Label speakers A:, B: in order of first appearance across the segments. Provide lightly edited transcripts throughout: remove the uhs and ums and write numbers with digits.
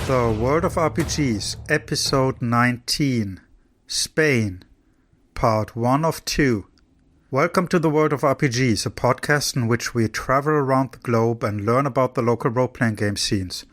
A: So, World of RPGs, Episode 19, Spain, Part 1 of 2. Welcome to the World of RPGs, a podcast in which we travel around the globe and learn about the local role-playing game scenes.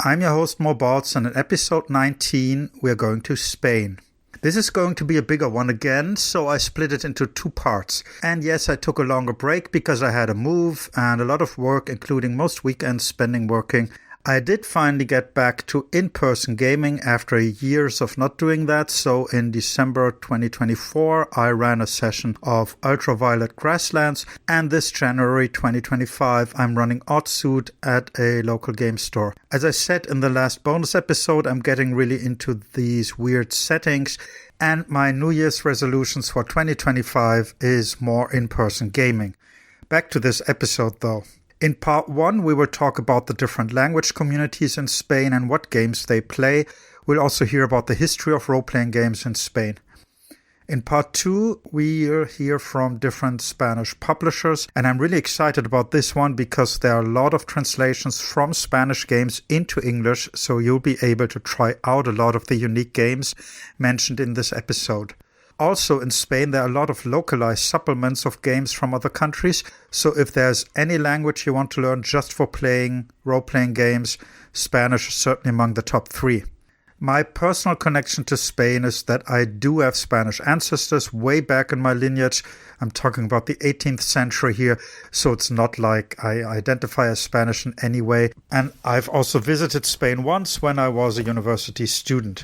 A: I'm your host, Mo Baltz, and in Episode 19, we're going to Spain. This is going to be a bigger one again, so I split it into two parts. And yes, I took a longer break because I had a move and a lot of work, including most weekends spending working. I did finally get back to in-person gaming after years of not doing that, so in December 2024 I ran a session of Ultraviolet Grasslands, and this January 2025 I'm running Oddsuit at a local game store. As I said in the last bonus episode, I'm getting really into these weird settings, and my New Year's resolutions for 2025 is more in-person gaming. Back to this episode though. In part 1, we will talk about the different language communities in Spain and what games they play. We'll also hear about the history of role-playing games in Spain. In part 2, we'll hear from different Spanish publishers, and I'm really excited about this one because there are a lot of translations from Spanish games into English, so you'll be able to try out a lot of the unique games mentioned in this episode. Also in Spain, there are a lot of localized supplements of games from other countries, so if there's any language you want to learn just for playing role-playing games, Spanish is certainly among the top 3. My personal connection to Spain is that I do have Spanish ancestors way back in my lineage. I'm talking about the 18th century here, so it's not like I identify as Spanish in any way. And I've also visited Spain once when I was a university student.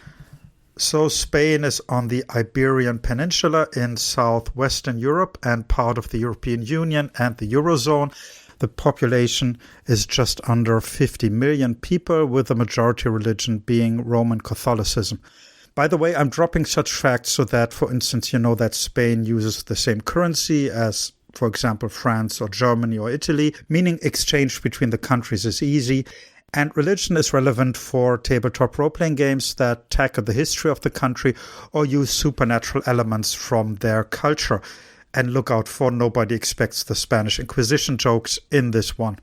A: So Spain is on the Iberian Peninsula in southwestern Europe and part of the European Union and the Eurozone. The population is just under 50 million people, with the majority religion being Roman Catholicism. By the way, I'm dropping such facts so that, for instance, you know that Spain uses the same currency as, for example, France or Germany or Italy, meaning exchange between the countries is easy. And religion is relevant for tabletop role-playing games that tackle the history of the country or use supernatural elements from their culture. And look out for nobody expects the Spanish Inquisition jokes in this one.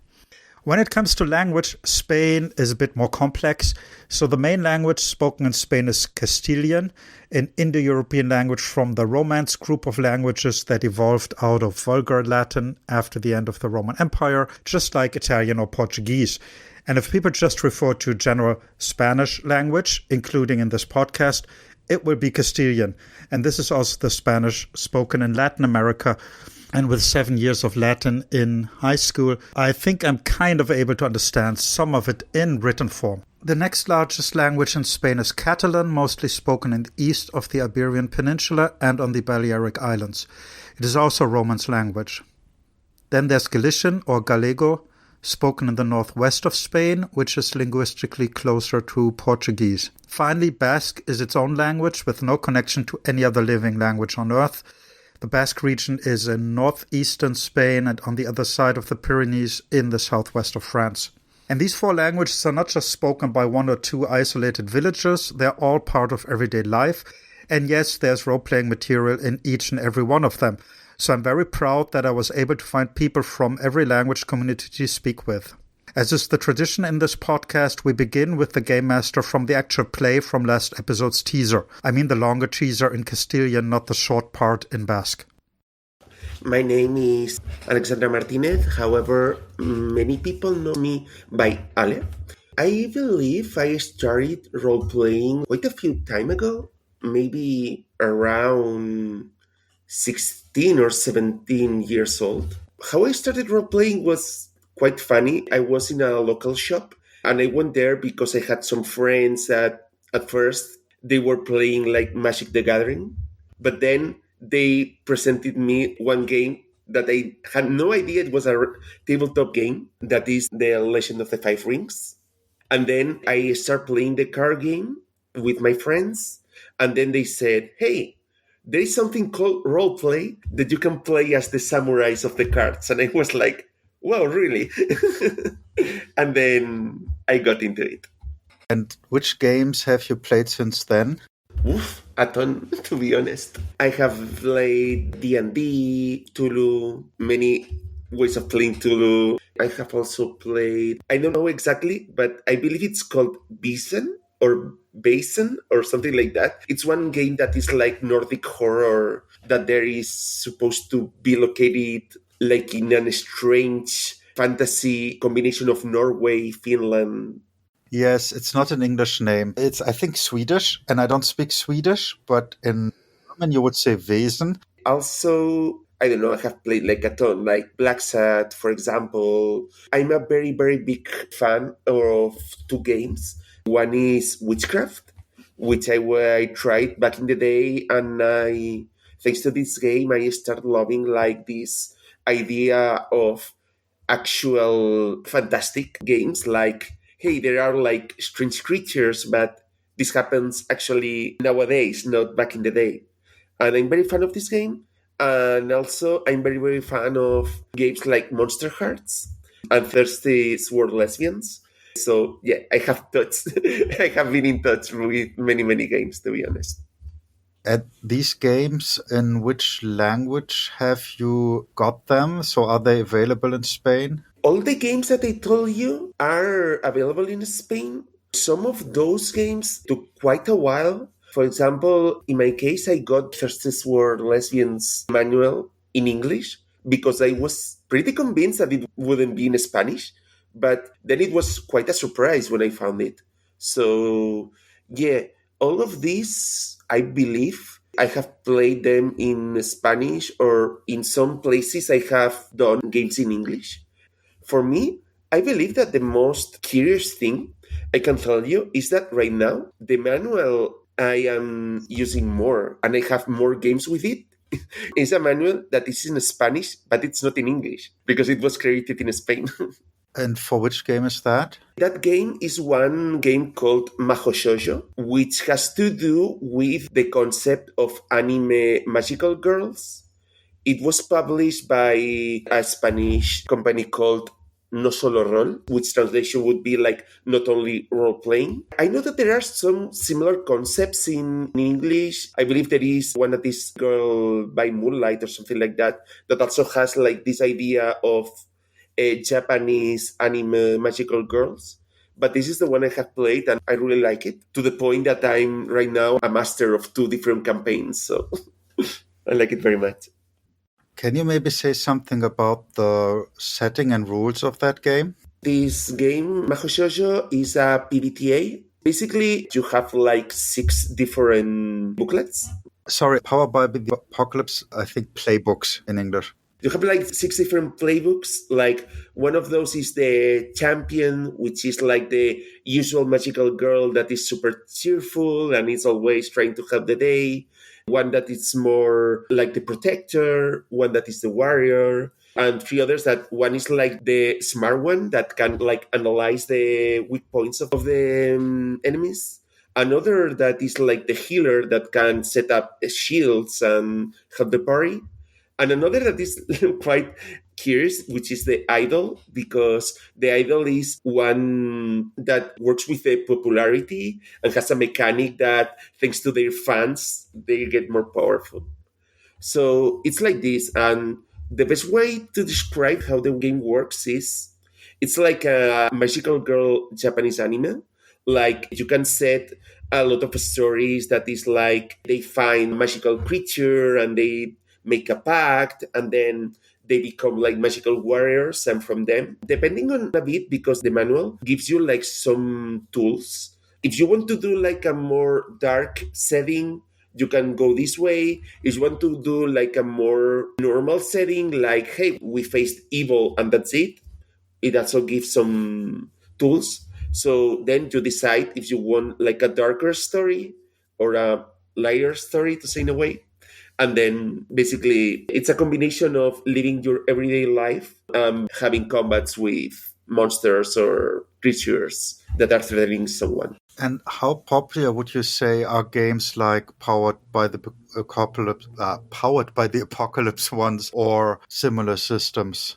A: When it comes to language, Spain is a bit more complex. So the main language spoken in Spain is Castilian, an Indo-European language from the Romance group of languages that evolved out of Vulgar Latin after the end of the Roman Empire, just like Italian or Portuguese. And if people just refer to general Spanish language, including in this podcast, it will be Castilian. And this is also the Spanish spoken in Latin America. And with 7 years of Latin in high school, I think I'm kind of able to understand some of it in written form. The next largest language in Spain is Catalan, mostly spoken in the east of the Iberian Peninsula and on the Balearic Islands. It is also a Romance language. Then there's Galician or Gallego, spoken in the northwest of Spain, which is linguistically closer to Portuguese. Finally, Basque is its own language with no connection to any other living language on Earth. The Basque region is in northeastern Spain and on the other side of the Pyrenees in the southwest of France. And these 4 languages are not just spoken by 1 or 2 isolated villagers, they're all part of everyday life. And yes, there's role-playing material in each and every one of them. So I'm very proud that I was able to find people from every language community to speak with. As is the tradition in this podcast, we begin with the game master from the actual play from last episode's teaser. I mean the longer teaser in Castilian, not the short part in Basque.
B: My name is Alexandra Martinez. However, many people know me by Ale. I believe I started role-playing quite a few time ago, maybe around 16 or 17 years old. How I started role-playing was quite funny. I was in a local shop and I went there because I had some friends that at first they were playing like Magic the Gathering, but then they presented me one game that I had no idea it was a tabletop game, that is The Legend of the Five Rings. And then I started playing the card game with my friends, and then they said, hey, there is something called roleplay that you can play as the samurais of the cards. And I was like, well, really? And then I got into it.
A: And which games have you played since then?
B: Oof, a ton, to be honest. I have played D&D, Tulu, many ways of playing Tulu. I have also played, I don't know exactly, but I believe it's called Bison or Basin or something like that. It's one game that is like Nordic horror that there is supposed to be located like in a strange fantasy combination of Norway, Finland.
A: Yes, it's not an English name. It's, I think, Swedish, and I don't speak Swedish, but in German you would say Wesen.
B: Also, I don't know, I have played like a ton, like Black Sat, for example. I'm a very, very big fan of two games. One is Witchcraft, which I tried back in the day, and thanks to this game, I started loving like this idea of actual fantastic games. Like, hey, there are like strange creatures, but this happens actually nowadays, not back in the day, and I'm very fan of this game. And also, I'm very, very fan of games like Monster Hearts and Thirsty Sword Lesbians. So, yeah, I have touched, I have been in touch with many, many games, to be honest.
A: At these games, in which language have you got them? So are they available in Spain?
B: All the games that I told you are available in Spain. Some of those games took quite a while. For example, in my case, I got Thirsty Sword Lesbians manual in English because I was pretty convinced that it wouldn't be in Spanish. But then it was quite a surprise when I found it. So, yeah, all of these, I believe, I have played them in Spanish, or in some places I have done games in English. For me, I believe that the most curious thing I can tell you is that right now, the manual I am using more and I have more games with it is a manual that is in Spanish, but it's not in English because it was created in Spain.
A: And for which game is that?
B: That game is one game called Majo Shoujo, which has to do with the concept of anime magical girls. It was published by a Spanish company called No Solo Rol, which translation would be like not only role playing. I know that there are some similar concepts in English. I believe there is one that is Girl by Moonlight or something like that, that also has like this idea of Japanese anime magical girls. But this is the one I have played and I really like it, to the point that I'm right now a master of two different campaigns. So I like it very much.
A: Can you maybe say something about the setting and rules of that game?
B: This game, Majo Shoujo, is a PBTA. Basically, you have like 6 different booklets.
A: Sorry, Powered by the Apocalypse, I think playbooks in English.
B: You have like 6 different playbooks. Like one of those is the champion, which is like the usual magical girl that is super cheerful and is always trying to help the day. One that is more like the protector, one that is the warrior, and 3 others that one is like the smart one that can like analyze the weak points of the enemies. Another that is like the healer that can set up shields and help the party, and another that is quite curious, which is the idol, because the idol is one that works with the popularity and has a mechanic that, thanks to their fans, they get more powerful. So it's like this, and the best way to describe how the game works is it's like a magical girl Japanese anime. Like you can set a lot of stories that is like they find magical creature and they make a pact, and then they become like magical warriors, and from them, depending on a bit, because the manual gives you like some tools. If you want to do like a more dark setting, you can go this way. If you want to do like a more normal setting, like, hey, we faced evil and that's it also gives some tools. So then you decide if you want like a darker story or a lighter story, to say in a way. And then basically it's a combination of living your everyday life, having combats with monsters or creatures that are threatening someone.
A: And how popular would you say are games like Powered by the Apocalypse ones or similar systems?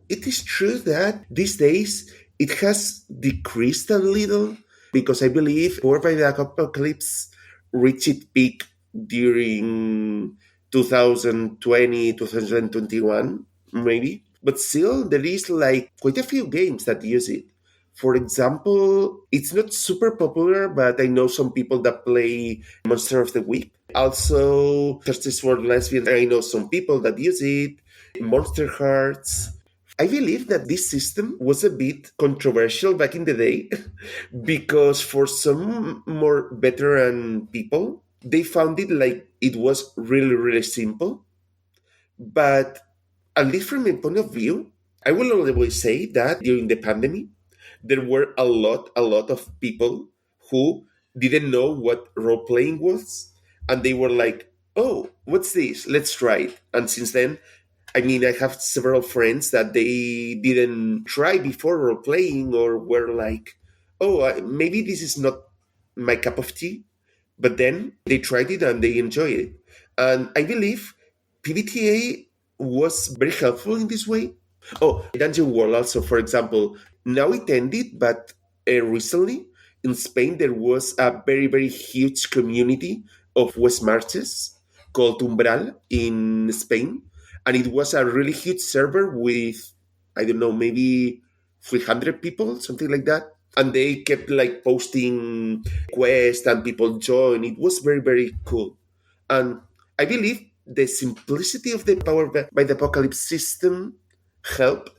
B: It is true that these days it has decreased a little, because I believe Powered by the Apocalypse reached its peak during 2020, 2021, maybe. But still, there is like quite a few games that use it. For example, it's not super popular, but I know some people that play Monster of the Week. Also, Justice for Lesbians, I know some people that use it. Monster Hearts. I believe that this system was a bit controversial back in the day because for some more veteran people, they found it like it was really, really simple. But at least from my point of view, I will always say that during the pandemic, there were a lot of people who didn't know what role playing was, and they were like, "Oh, what's this? Let's try it." And since then, I mean, I have several friends that they didn't try before role playing, or were like, "Oh, maybe this is not my cup of tea," but then they tried it and they enjoyed it. And I believe PBTA was very helpful in this way. Oh, Dungeon World also, for example, now it ended, but recently in Spain there was a very, very huge community of West Marches called Umbral in Spain. And it was a really huge server with, I don't know, maybe 300 people, something like that. And they kept like posting quests and people join. It was very, very cool. And I believe the simplicity of the Power by the Apocalypse system helped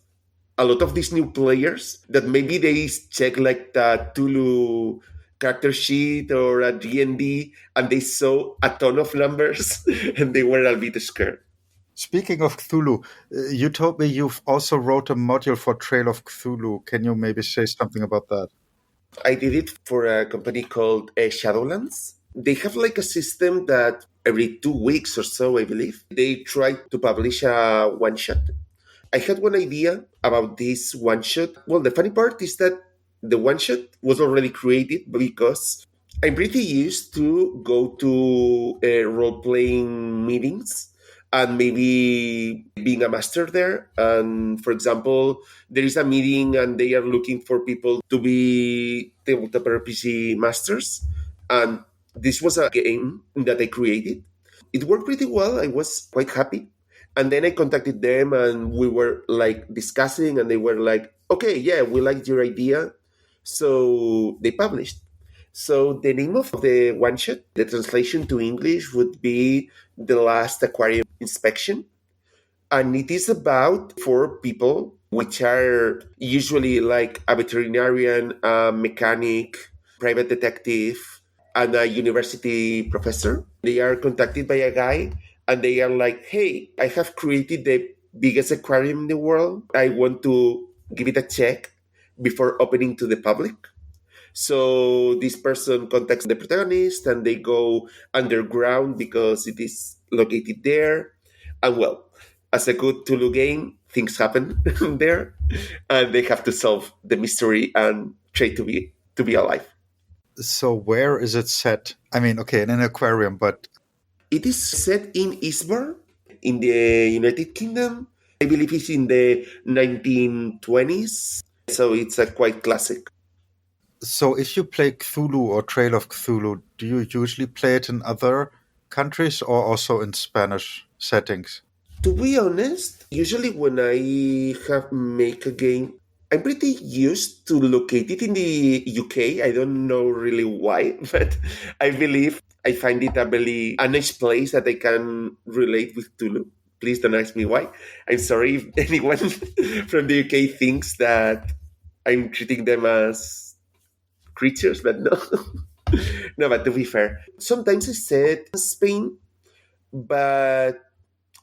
B: a lot of these new players that maybe they check like the Tulu character sheet or a D&D and they saw a ton of numbers and they were a bit scared.
A: Speaking of Cthulhu, you told me you've also wrote a module for Trail of Cthulhu. Can you maybe say something about that?
B: I did it for a company called Shadowlands. They have like a system that every 2 weeks or so, I believe, they try to publish a one shot. I had one idea about this one shot. Well, the funny part is that the one shot was already created because I'm pretty used to go to role playing meetings and maybe being a master there. And for example, there is a meeting and they are looking for people to be tabletop RPG masters. And this was a game that I created. It worked pretty well. I was quite happy. And then I contacted them and we were like discussing, and they were like, okay, yeah, we liked your idea. So they published. So the name of the one shot, the translation to English would be The Last Aquarium Inspection. And it is about four people, which are usually like a veterinarian, a mechanic, private detective, and a university professor. They are contacted by a guy and they are like, hey, I have created the biggest aquarium in the world. I want to give it a check before opening to the public. So this person contacts the protagonist and they go underground because it is located there. And well, as a good Tulu game, things happen there and they have to solve the mystery and try to be alive.
A: So where is it set? I mean, okay, in an aquarium, but
B: It is set in Eastbourne in the United Kingdom. I believe it's in the 1920s. So it's a quite classic.
A: so if you play Cthulhu or Trail of Cthulhu, do you usually play it in other countries or also in Spanish settings?
B: To be honest, usually when I have make a game, I'm pretty used to locate it in the UK. I don't know really why, but I believe I find it a nice place that I can relate with Tulu. Please don't ask me why. I'm sorry if anyone from the UK thinks that I'm treating them as creatures, but no. No, but to be fair, sometimes I said Spain, but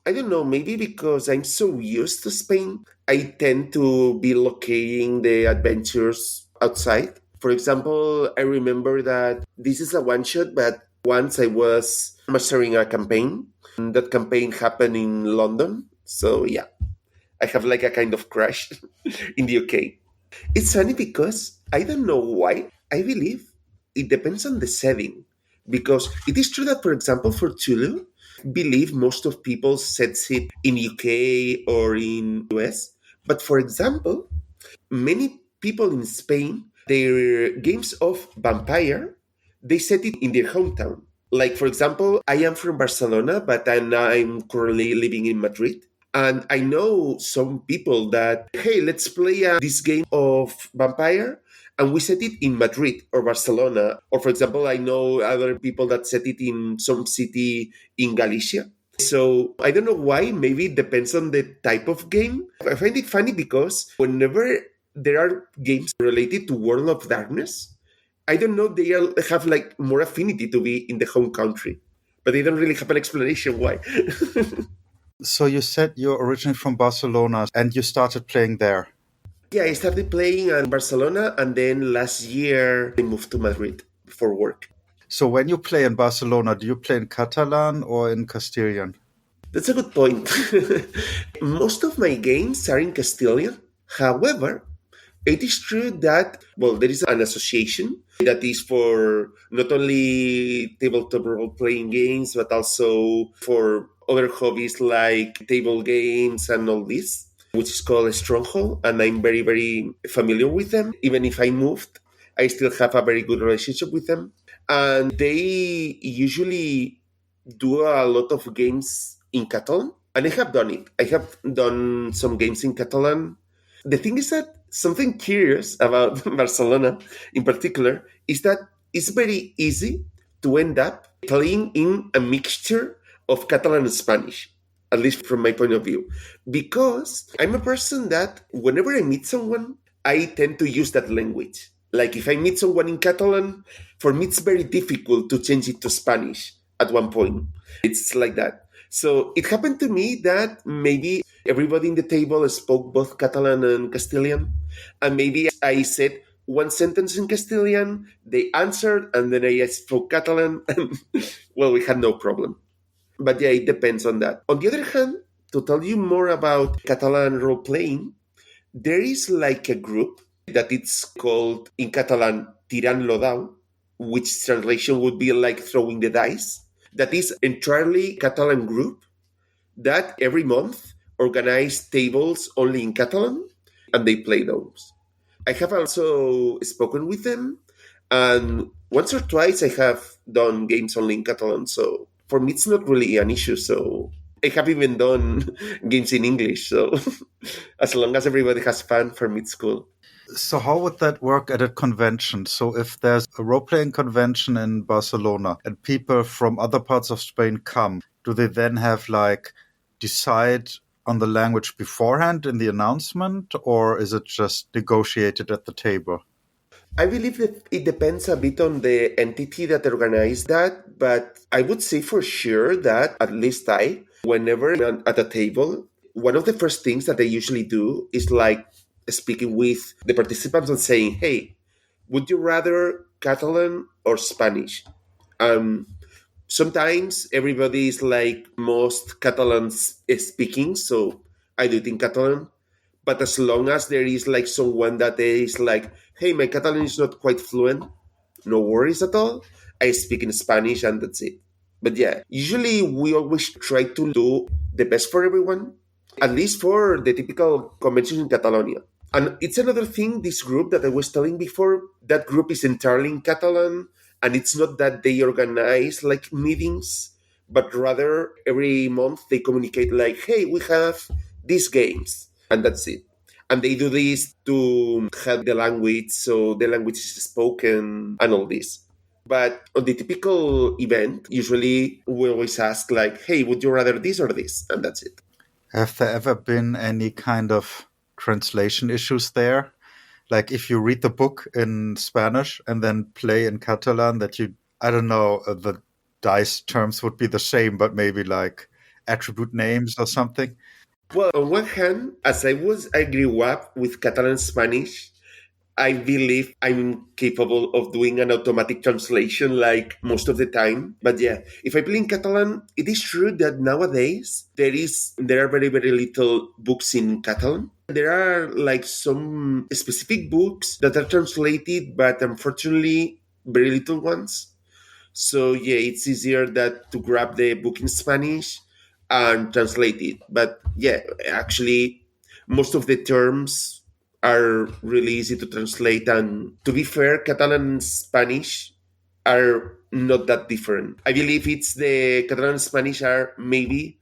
B: I don't know, maybe because I'm so used to Spain, I tend to be locating the adventures outside. For example, I remember that this is a one shot, but once I was mastering a campaign. And that campaign happened in London. So yeah, I have like a kind of crush in the UK. It's funny because I don't know why. I believe it depends on the setting. Because it is true that, for example, for Tulu, believe most of people sets it in UK or in US. But for example, many people in Spain, their games of vampire, they set it in their hometown. Like for example, I am from Barcelona, but I'm currently living in Madrid. And I know some people that, hey, let's play this game of vampire. And we set it in Madrid or Barcelona. Or, for example, I know other people that set it in some city in Galicia. So I don't know why. Maybe it depends on the type of game. I find it funny because whenever there are games related to World of Darkness, I don't know, they have like more affinity to be in the home country. But they don't really have an explanation why.
A: So you said you're originally from Barcelona and you started playing there.
B: Yeah, I started playing in Barcelona, and then last year I moved to Madrid for work.
A: So when you play in Barcelona, do you play in Catalan or in Castilian?
B: That's a good point. Most of my games are in Castilian. However, it is true that, well, there is an association that is for not only tabletop role playing games, but also for other hobbies like table games and all this, which is called Stronghold. And I'm very, very familiar with them. Even if I moved, I still have a very good relationship with them. And they usually do a lot of games in Catalan. And I have done it. I have done some games in Catalan. The thing is that something curious about Barcelona in particular is that it's very easy to end up playing in a mixture of Catalan and Spanish, at least from my point of view. Because I'm a person that whenever I meet someone, I tend to use that language. Like if I meet someone in Catalan, for me it's very difficult to change it to Spanish at one point. It's like that. So it happened to me that maybe everybody in the table spoke both Catalan and Castilian. And maybe I said one sentence in Castilian, they answered, and then I spoke Catalan, and well, we had no problem. But yeah, it depends on that. On the other hand, to tell you more about Catalan role playing, there is like a group that it's called in Catalan Tirant lo dau, which translation would be like throwing the dice. That is entirely Catalan group that every month organize tables only in Catalan and they play those. I have also spoken with them, and once or twice I have done games only in Catalan. So for me, it's not really an issue. So I have even done games in English. So as long as everybody has fun, for me, it's cool.
A: So how would that work at a convention? So if there's a role-playing convention in Barcelona and people from other parts of Spain come, do they then have like decide on the language beforehand in the announcement, or is it just negotiated at the table?
B: I believe that it depends a bit on the entity that organized that, but I would say for sure that at least whenever I'm at a table, one of the first things that I usually do is like speaking with the participants and saying, hey, would you rather Catalan or Spanish? Um, Sometimes everybody is like most Catalans speaking, so I do it in Catalan. But as long as there is like someone that is like, hey, my Catalan is not quite fluent, no worries at all. I speak in Spanish and that's it. But yeah, usually we always try to do the best for everyone, at least for the typical conventions in Catalonia. And it's another thing, this group that I was telling before, that group is entirely in Catalan, and it's not that they organize like meetings, but rather every month they communicate like, hey, we have these games, and that's it. And they do this to help the language, so the language is spoken and all this. But on the typical event, usually we always ask like, hey, would you rather this or this? And that's it.
A: Have there ever been any kind of translation issues there? Like if you read the book in Spanish and then play in Catalan, that you, I don't know, the dice terms would be the same, but maybe like attribute names or something.
B: Well, on one hand, as I grew up with Catalan Spanish, I believe I'm capable of doing an automatic translation like most of the time. But yeah, if I play in Catalan, it is true that nowadays there are very, very little books in Catalan. There are like some specific books that are translated, but unfortunately very little ones. So yeah, it's easier that to grab the book in Spanish and translate it. But yeah, actually most of the terms are really easy to translate, and to be fair, Catalan and Spanish are not that different. I believe it's the Catalan and Spanish are maybe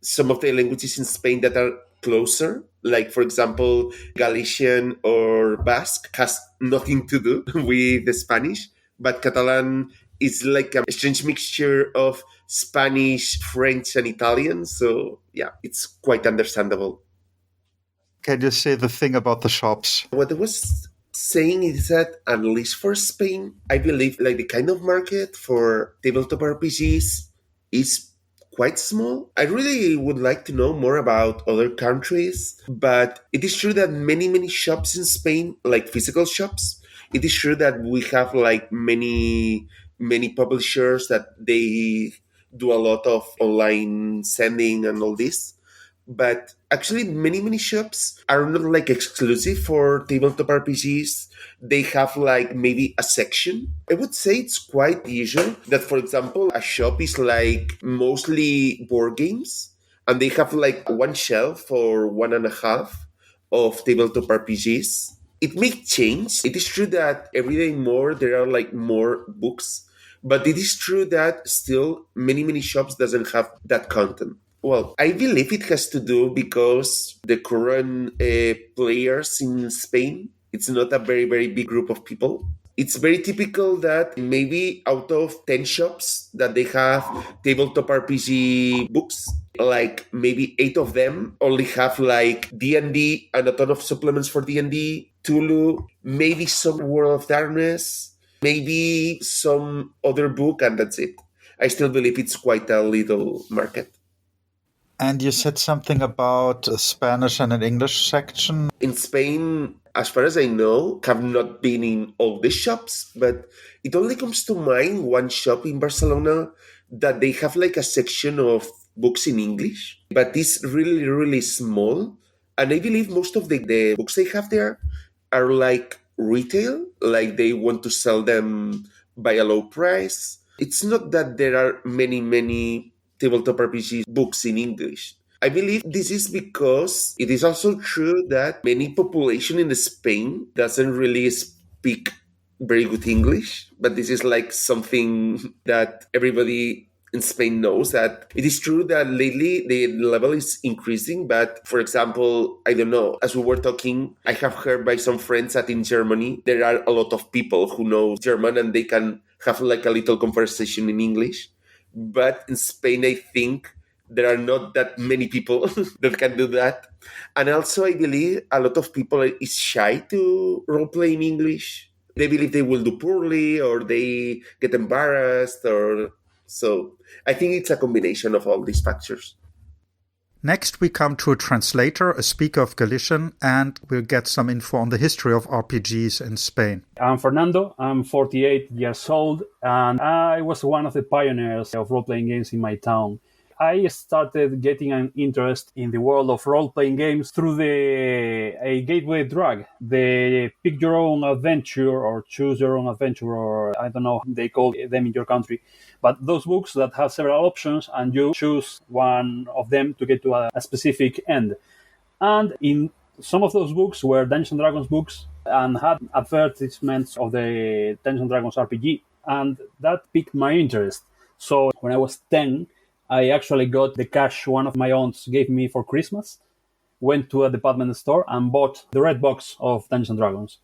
B: some of the languages in Spain that are closer, like for example, Galician or Basque has nothing to do with the Spanish, but Catalan is like a strange mixture of Spanish, French, and Italian. So yeah, it's quite understandable.
A: Can you say the thing about the shops?
B: What I was saying is that at least for Spain, I believe like the kind of market for tabletop RPGs is quite small. I really would like to know more about other countries, but it is true that many shops in Spain, like physical shops, it is true that we have like many publishers that they do a lot of online sending and all this, but actually many shops are not like exclusive for tabletop RPGs. They have like maybe a section. I would say it's quite usual that, for example, a shop is like mostly board games, and they have like one shelf or one and a half of tabletop RPGs. It may change. It is true that every day more there are like more books, but it is true that still many shops doesn't have that content. Well, I believe it has to do because the current players in Spain, it's not a very big group of people. It's very typical that maybe out of 10 shops that they have tabletop RPG books, like maybe 8 of them only have like D&D and a ton of supplements for D&D, Tulu, maybe some World of Darkness, maybe some other book, and that's it. I still believe it's quite a little market.
A: And you said something about a Spanish and an English section.
B: In Spain, as far as I know, have not been in all the shops, but it only comes to mind one shop in Barcelona that they have like a section of books in English, but it's really small. And I believe most of the books they have there are like retail, like they want to sell them by a low price. It's not that there are many tabletop RPG books in English. I believe this is because it is also true that many population in Spain doesn't really speak very good English, but this is like something that everybody in Spain knows, that it is true that lately the level is increasing. But for example, I don't know, as we were talking, I have heard by some friends that in Germany there are a lot of people who know German and they can have like a little conversation in English. But in Spain, I think there are not that many people that can do that. And also, I believe a lot of people is shy to role play in English. They believe they will do poorly, or they get embarrassed, or so. I think it's a combination of all these factors.
A: Next, we come to a translator, a speaker of Galician, and we'll get some info on the history of RPGs in Spain.
C: I'm Fernando. I'm 48 years old, and I was one of the pioneers of role-playing games in my town. I started getting an interest in the world of role-playing games through a gateway drug, the Pick Your Own Adventure or Choose Your Own Adventure, or I don't know how they call them in your country. But those books that have several options and you choose one of them to get to a specific end. And in some of those books were Dungeons and Dragons books and had advertisements of the Dungeons and Dragons RPG. And that piqued my interest. So when I was 10, I actually got the cash one of my aunts gave me for Christmas, went to a department store and bought the red box of Dungeons and Dragons.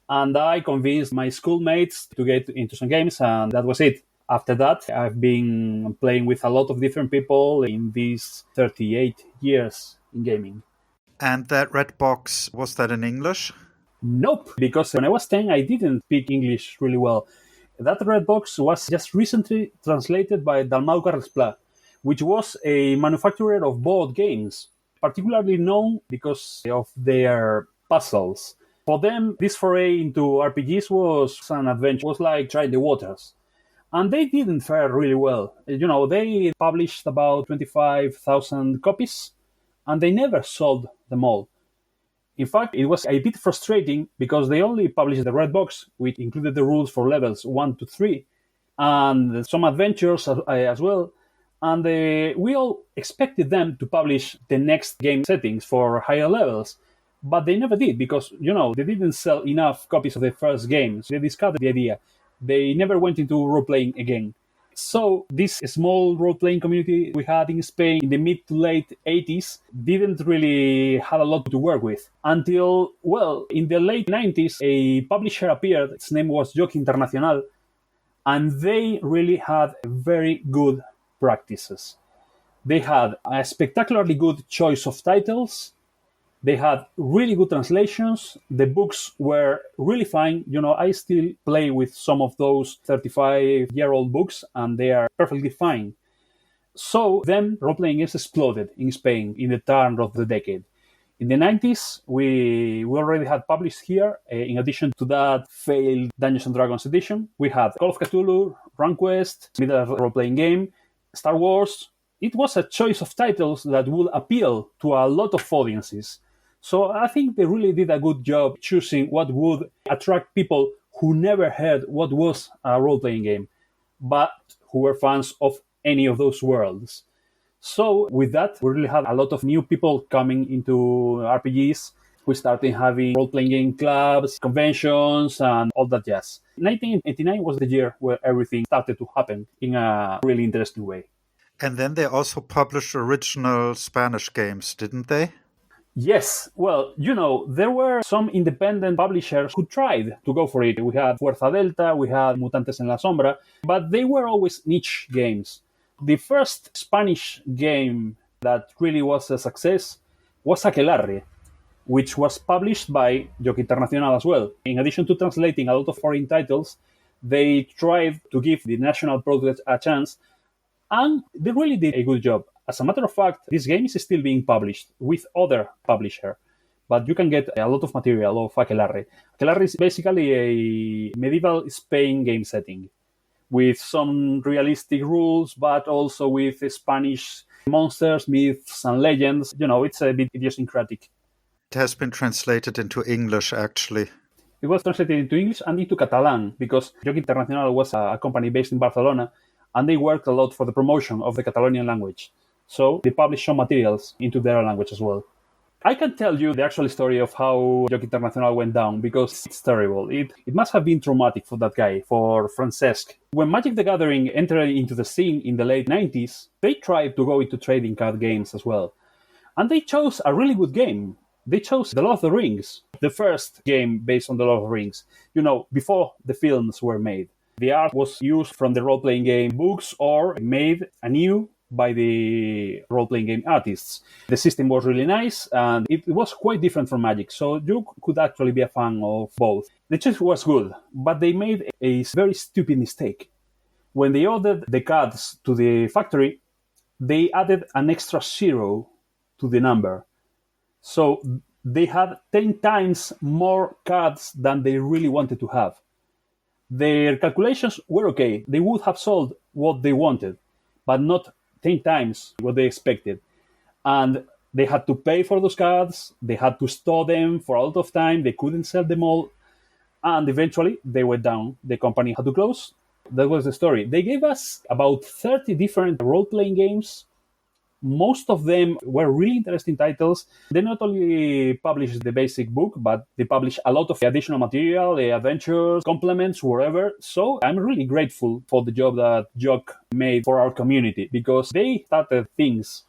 C: And I convinced my schoolmates to get into some games, and that was it. After that, I've been playing with a lot of different people in these 38 years in gaming.
A: And that red box, was that in English?
C: Nope, because when I was 10, I didn't speak English really well. That red box was just recently translated by Dalmau Carresplat, which was a manufacturer of board games, particularly known because of their puzzles. For them, this foray into RPGs was an adventure. It was like trying the waters. And they didn't fare really well. You know, they published about 25,000 copies, and they never sold them all. In fact, it was a bit frustrating because they only published the red box, which included the rules for levels 1 to 3, and some adventures as well. And we all expected them to publish the next game settings for higher levels. But they never did because, you know, they didn't sell enough copies of the first game. So they discarded the idea. They never went into role-playing again. So this small role-playing community we had in Spain in the mid to late 80s didn't really have a lot to work with until, well, in the late 90s, a publisher appeared. Its name was Joc Internacional, and they really had very good practices. They had a spectacularly good choice of titles. They had really good translations. The books were really fine. I still play with some of those 35-year-old books, and they are perfectly fine. So then role-playing games exploded in Spain in the turn of the decade. In the 90s, we already had published here, in addition to that failed Dungeons & Dragons edition, we had Call of Cthulhu, RunQuest, Middle-earth role-playing game, Star Wars. It was a choice of titles that would appeal to a lot of audiences. So I think they really did a good job choosing what would attract people who never heard what was a role-playing game, but who were fans of any of those worlds. So with that, we really had a lot of new people coming into RPGs. We started having role-playing game clubs, conventions, and all that jazz. 1989 was the year where everything started to happen in a really interesting way.
A: And then they also published original Spanish games, didn't they?
C: Yes, well, there were some independent publishers who tried to go for it. We had Fuerza Delta, we had Mutantes en la Sombra, but they were always niche games. The first Spanish game that really was a success was Aquelarre, which was published by Joc Internacional as well. In addition to translating a lot of foreign titles, they tried to give the national product a chance, and they really did a good job. As a matter of fact, this game is still being published with other publisher, but you can get a lot of material of Aquelarre. Aquelarre is basically a medieval Spain game setting with some realistic rules, but also with Spanish monsters, myths, and legends. It's a bit idiosyncratic.
A: It has been translated into English, actually.
C: It was translated into English and into Catalan because Joc Internacional was a company based in Barcelona, and they worked a lot for the promotion of the Catalonian language. So they published some materials into their language as well. I can tell you the actual story of how Joc Internacional went down because it's terrible. It must have been traumatic for that guy, for Francesc. When Magic the Gathering entered into the scene in the late 90s, they tried to go into trading card games as well. And they chose a really good game. They chose The Lord of the Rings, the first game based on The Lord of the Rings, before the films were made. The art was used from the role-playing game books or made anew by the role-playing game artists. The system was really nice, and it was quite different from Magic, so you could actually be a fan of both. The choice was good, but they made a very stupid mistake. When they ordered the cards to the factory, they added an extra 0 to the number. So they had 10 times more cards than they really wanted to have. Their calculations were okay. They would have sold what they wanted, but not 10 times what they expected. And they had to pay for those cards. They had to store them for a lot of time. They couldn't sell them all. And eventually, they went down. The company had to close. That was the story. They gave us about 30 different role-playing games. Most of them were really interesting titles. They not only published the basic book, but they published a lot of additional material, the adventures, complements, whatever. So I'm really grateful for the job that Joc made for our community because they started things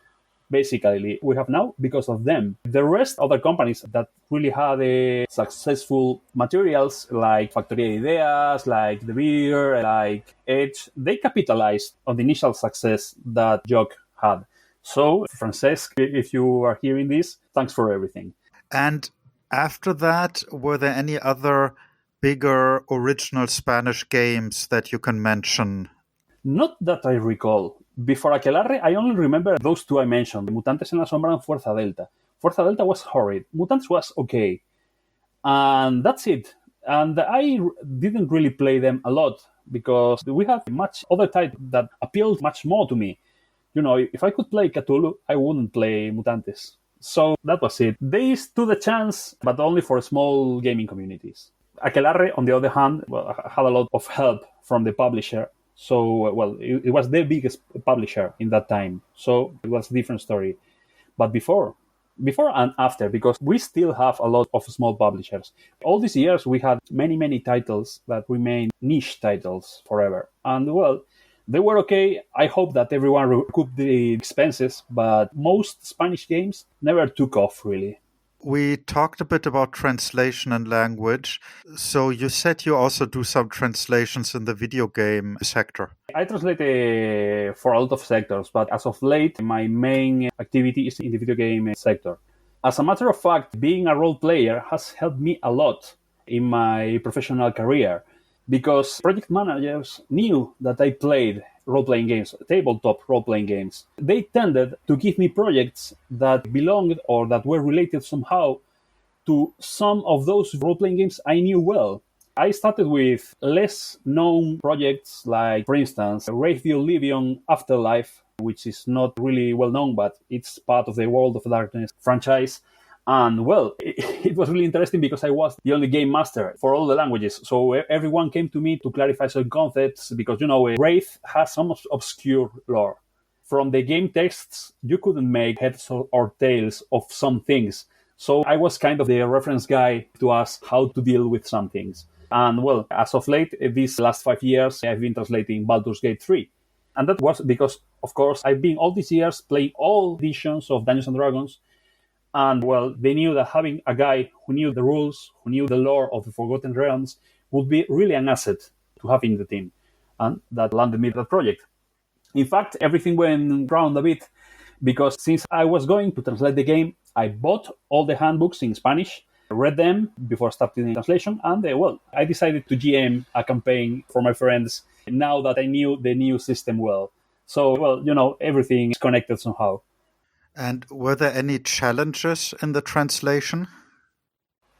C: basically we have now because of them. The rest other companies that really had successful materials like Factoría de Ideas, like The Beer, like Edge, they capitalized on the initial success that Joc had. So, Francesc, if you are hearing this, thanks for everything.
A: And after that, were there any other bigger original Spanish games that you can mention?
C: Not that I recall. Before Aquelarre, I only remember those two I mentioned, Mutantes en la Sombra and Fuerza Delta. Fuerza Delta was horrid. Mutantes was okay. And that's it. And I didn't really play them a lot because we had much other type that appealed much more to me. If I could play Cthulhu, I wouldn't play Mutantes. So that was it. They stood a chance, but only for small gaming communities. Aquelarre, on the other hand, had a lot of help from the publisher. So, it was the biggest publisher in that time. So it was a different story. But before and after, because we still have a lot of small publishers. All these years, we had many, many titles that remain niche titles forever. And, They were okay. I hope that everyone recouped the expenses, but most Spanish games never took off, really.
A: We talked a bit about translation and language. So you said you also do some translations in the video game sector.
C: I translate for a lot of sectors, but as of late, my main activity is in the video game sector. As a matter of fact, being a role player has helped me a lot in my professional career because project managers knew that I played role-playing games, tabletop role-playing games. They tended to give me projects that belonged or that were related somehow to some of those role-playing games I knew well. I started with less known projects like, for instance, Wraith the Oblivion Afterlife, which is not really well known, but it's part of the World of Darkness franchise. And well, it was really interesting because I was the only game master for all the languages. So everyone came to me to clarify some concepts because, Wraith has some obscure lore. From the game texts, you couldn't make heads or tails of some things. So I was kind of the reference guy to ask how to deal with some things. And well, as of late, these last 5 years, I've been translating Baldur's Gate 3. And that was because, of course, I've been all these years playing all editions of Dungeons & Dragons. And well, they knew that having a guy who knew the rules, who knew the lore of the Forgotten Realms, would be really an asset to have in the team. And that landed me that project. In fact, everything went round a bit because since I was going to translate the game, I bought all the handbooks in Spanish, read them before starting the translation, and I decided to GM a campaign for my friends now that I knew the new system well. So, everything is connected somehow.
A: And were there any challenges in the translation?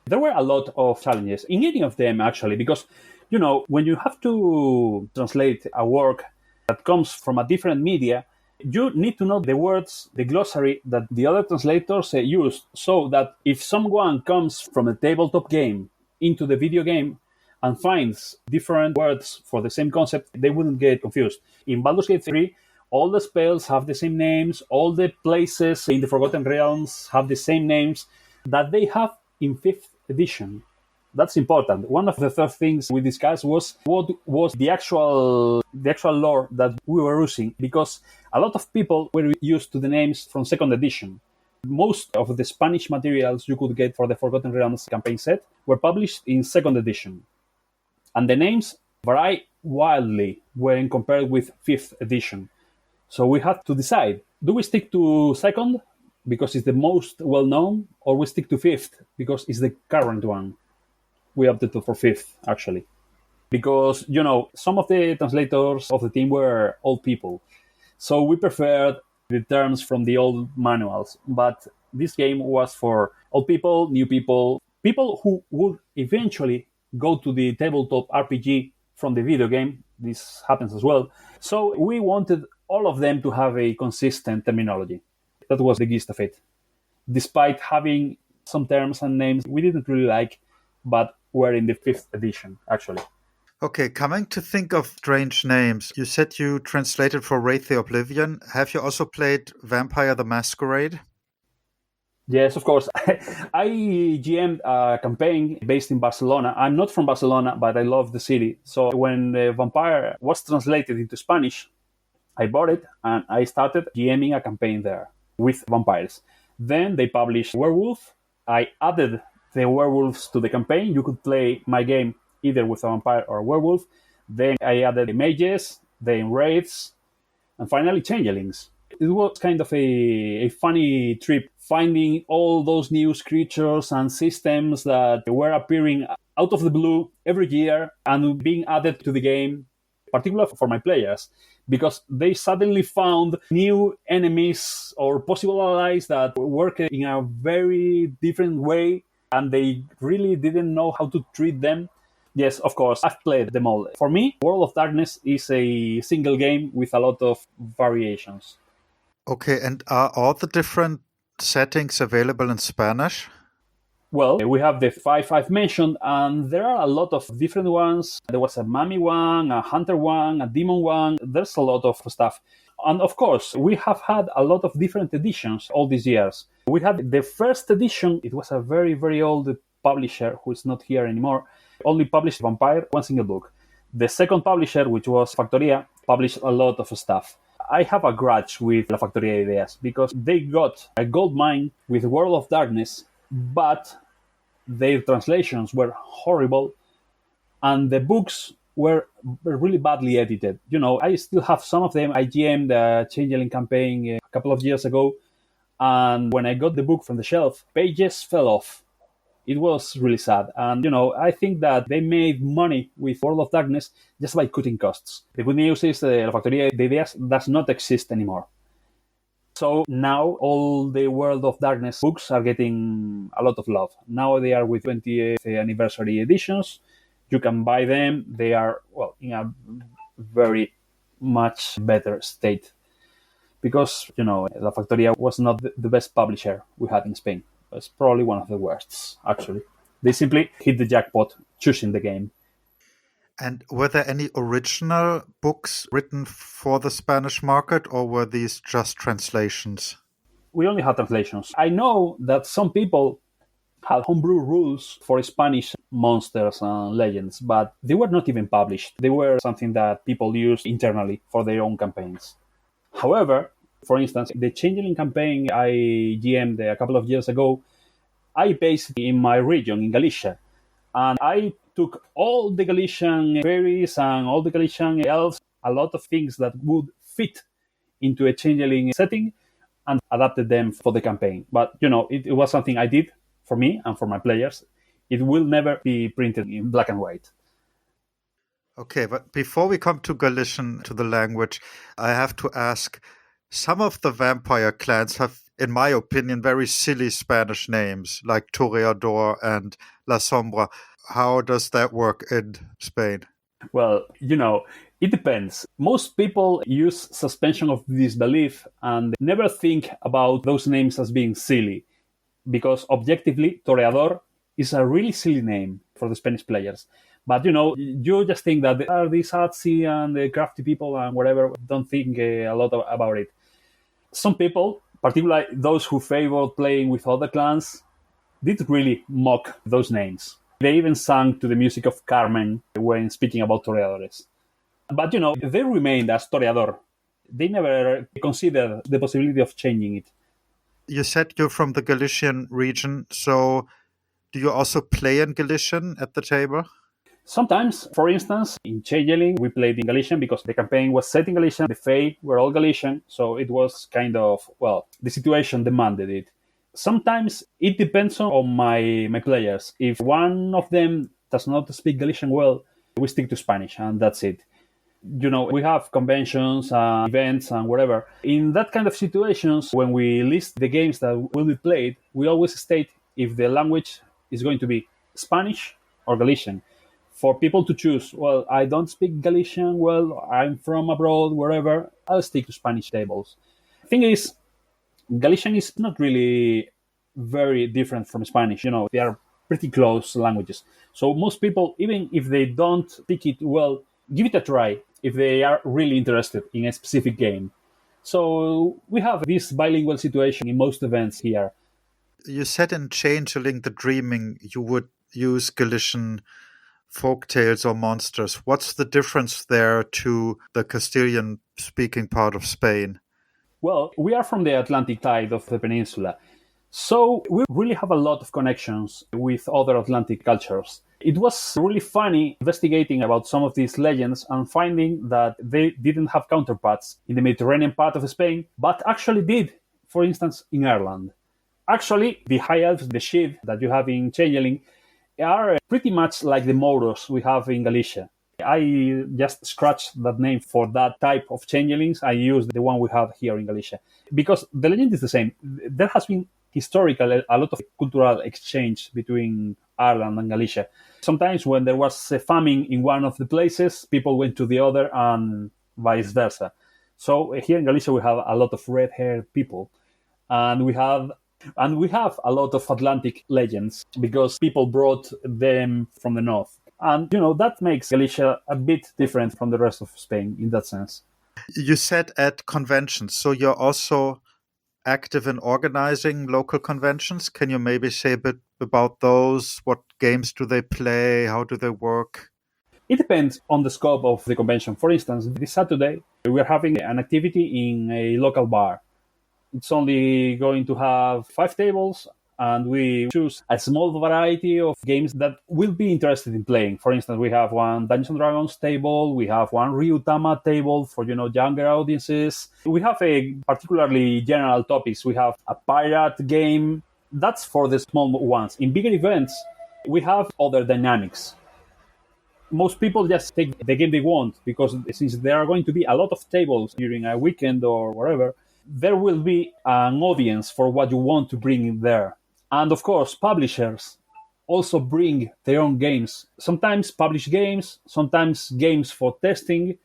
C: There were a lot of challenges in any of them, actually, because, when you have to translate a work that comes from a different media, you need to know the words, the glossary that the other translators use, so that if someone comes from a tabletop game into the video game and finds different words for the same concept, they wouldn't get confused. In Baldur's Gate 3, all the spells have the same names, all the places in the Forgotten Realms have the same names that they have in 5th edition. That's important. One of the first things we discussed was what was the actual lore that we were using, because a lot of people were used to the names from 2nd edition. Most of the Spanish materials you could get for the Forgotten Realms campaign set were published in 2nd edition. And the names vary wildly when compared with 5th edition. So we had to decide, do we stick to 2nd because it's the most well-known, or we stick to 5th because it's the current one? We opted for 5th, actually. Because, some of the translators of the team were old people. So we preferred the terms from the old manuals. But this game was for old people, new people, people who would eventually go to the tabletop RPG from the video game. This happens as well. So we wanted all of them to have a consistent terminology. That was the gist of it. Despite having some terms and names we didn't really like, but were in the 5th edition, actually.
A: Okay, coming to think of strange names, you said you translated for Wraith the Oblivion. Have you also played Vampire the Masquerade?
C: Yes, of course. I GM'd a campaign based in Barcelona. I'm not from Barcelona, but I love the city. So when Vampire was translated into Spanish, I bought it and I started GMing a campaign there with vampires. Then they published Werewolf. I added the werewolves to the campaign. You could play my game either with a vampire or a werewolf. Then I added the mages, then wraiths, and finally changelings. It was kind of a funny trip, finding all those new creatures and systems that were appearing out of the blue every year and being added to the game, particularly for my players, because they suddenly found new enemies or possible allies that work in a very different way, and they really didn't know how to treat them. Yes, of course, I've played them all. For me, World of Darkness is a single game with a lot of variations.
A: Okay, and are all the different settings available in Spanish?
C: Well, we have the 5 I've mentioned, and there are a lot of different ones. There was a Mummy one, a Hunter one, a Demon one. There's a lot of stuff. And of course, we have had a lot of different editions all these years. We had the first edition. It was a very, very old publisher who is not here anymore, only published Vampire, one single book. The second publisher, which was Factoria, published a lot of stuff. I have a grudge with La Factoria Ideas because they got a gold mine with World of Darkness, but their translations were horrible and the books were really badly edited. I still have some of them. I GM'd the Changeling campaign a couple of years ago, and when I got the book from the shelf, pages fell off. It was really sad. And, I think that they made money with World of Darkness just by cutting costs. The good news is La Factoria de Ideas does not exist anymore. So now all the World of Darkness books are getting a lot of love. Now they are with 20th anniversary editions. You can buy them. They are, in a very much better state. Because, La Factoria was not the best publisher we had in Spain. It's probably one of the worst, actually. They simply hit the jackpot choosing the game.
A: And were there any original books written for the Spanish market, or were these just translations?
C: We only had translations. I know that some people had homebrew rules for Spanish monsters and legends, but they were not even published. They were something that people used internally for their own campaigns. However, for instance, the Changeling campaign I GM'd a couple of years ago, I based it in my region, in Galicia. And I took all the Galician fairies and all the Galician elves, a lot of things that would fit into a Changeling setting, and adapted them for the campaign. But, it was something I did for me and for my players. It will never be printed in black and white.
A: Okay, but before we come to Galician, to the language, I have to ask, some of the vampire clans have, in my opinion, very silly Spanish names, like Toreador and La Sombra. How does that work in Spain?
C: Well, it depends. Most people use suspension of disbelief and never think about those names as being silly, because objectively, Toreador is a really silly name for the Spanish players. But, you just think that there are these artsy and crafty people and whatever, don't think a lot about it. Some people, particularly those who favored playing with other clans, did really mock those names. They even sang to the music of Carmen when speaking about Toreadores. But, they remained as Toreador. They never considered the possibility of changing it.
A: You said you're from the Galician region, so do you also play in Galician at the table?
C: Sometimes, for instance, in Changeling, we played in Galician because the campaign was set in Galician, the Fae were all Galician, so it was kind of, the situation demanded it. Sometimes it depends on my players. If one of them does not speak Galician well, we stick to Spanish, and that's it. We have conventions, events, and whatever. In that kind of situations, when we list the games that will be played, we always state if the language is going to be Spanish or Galician. For people to choose, I don't speak Galician, I'm from abroad, wherever, I'll stick to Spanish tables. The thing is, Galician is not really very different from Spanish. They are pretty close languages. So most people, even if they don't speak it well, give it a try if they are really interested in a specific game. So we have this bilingual situation in most events here.
A: You said in Changeling the Dreaming you would use Galician folktales or monsters. What's the difference there to the Castilian-speaking part of Spain?
C: Well, we are from the Atlantic side of the peninsula, so we really have a lot of connections with other Atlantic cultures. It was really funny investigating about some of these legends and finding that they didn't have counterparts in the Mediterranean part of Spain, but actually did, for instance, in Ireland. Actually, the High Elves, the Shid that you have in Changeling, are pretty much like the Moros we have in Galicia. I just scratched that name for that type of changelings. I used the one we have here in Galicia. Because the legend is the same. There has been historically a lot of cultural exchange between Ireland and Galicia. Sometimes when there was a famine in one of the places, people went to the other and vice versa. So here in Galicia we have a lot of red-haired people. And we have a lot of Atlantic legends because people brought them from the north. And, that makes Galicia a bit different from the rest of Spain in that sense.
A: You said at conventions, so you're also active in organizing local conventions. Can you maybe say a bit about those? What games do they play? How do they work?
C: It depends on the scope of the convention. For instance, this Saturday, we're having an activity in a local bar. It's only going to have 5 tables, and we choose a small variety of games that we'll be interested in playing. For instance, we have one Dungeons and Dragons table, we have one Ryutama table for younger audiences. We have a particularly general topics. We have a pirate game. That's for the small ones. In bigger events, we have other dynamics. Most people just take the game they want, because since there are going to be a lot of tables during a weekend or whatever, there will be an audience for what you want to bring in there. And of course, publishers also bring their own games. Sometimes publish games, sometimes games for testing.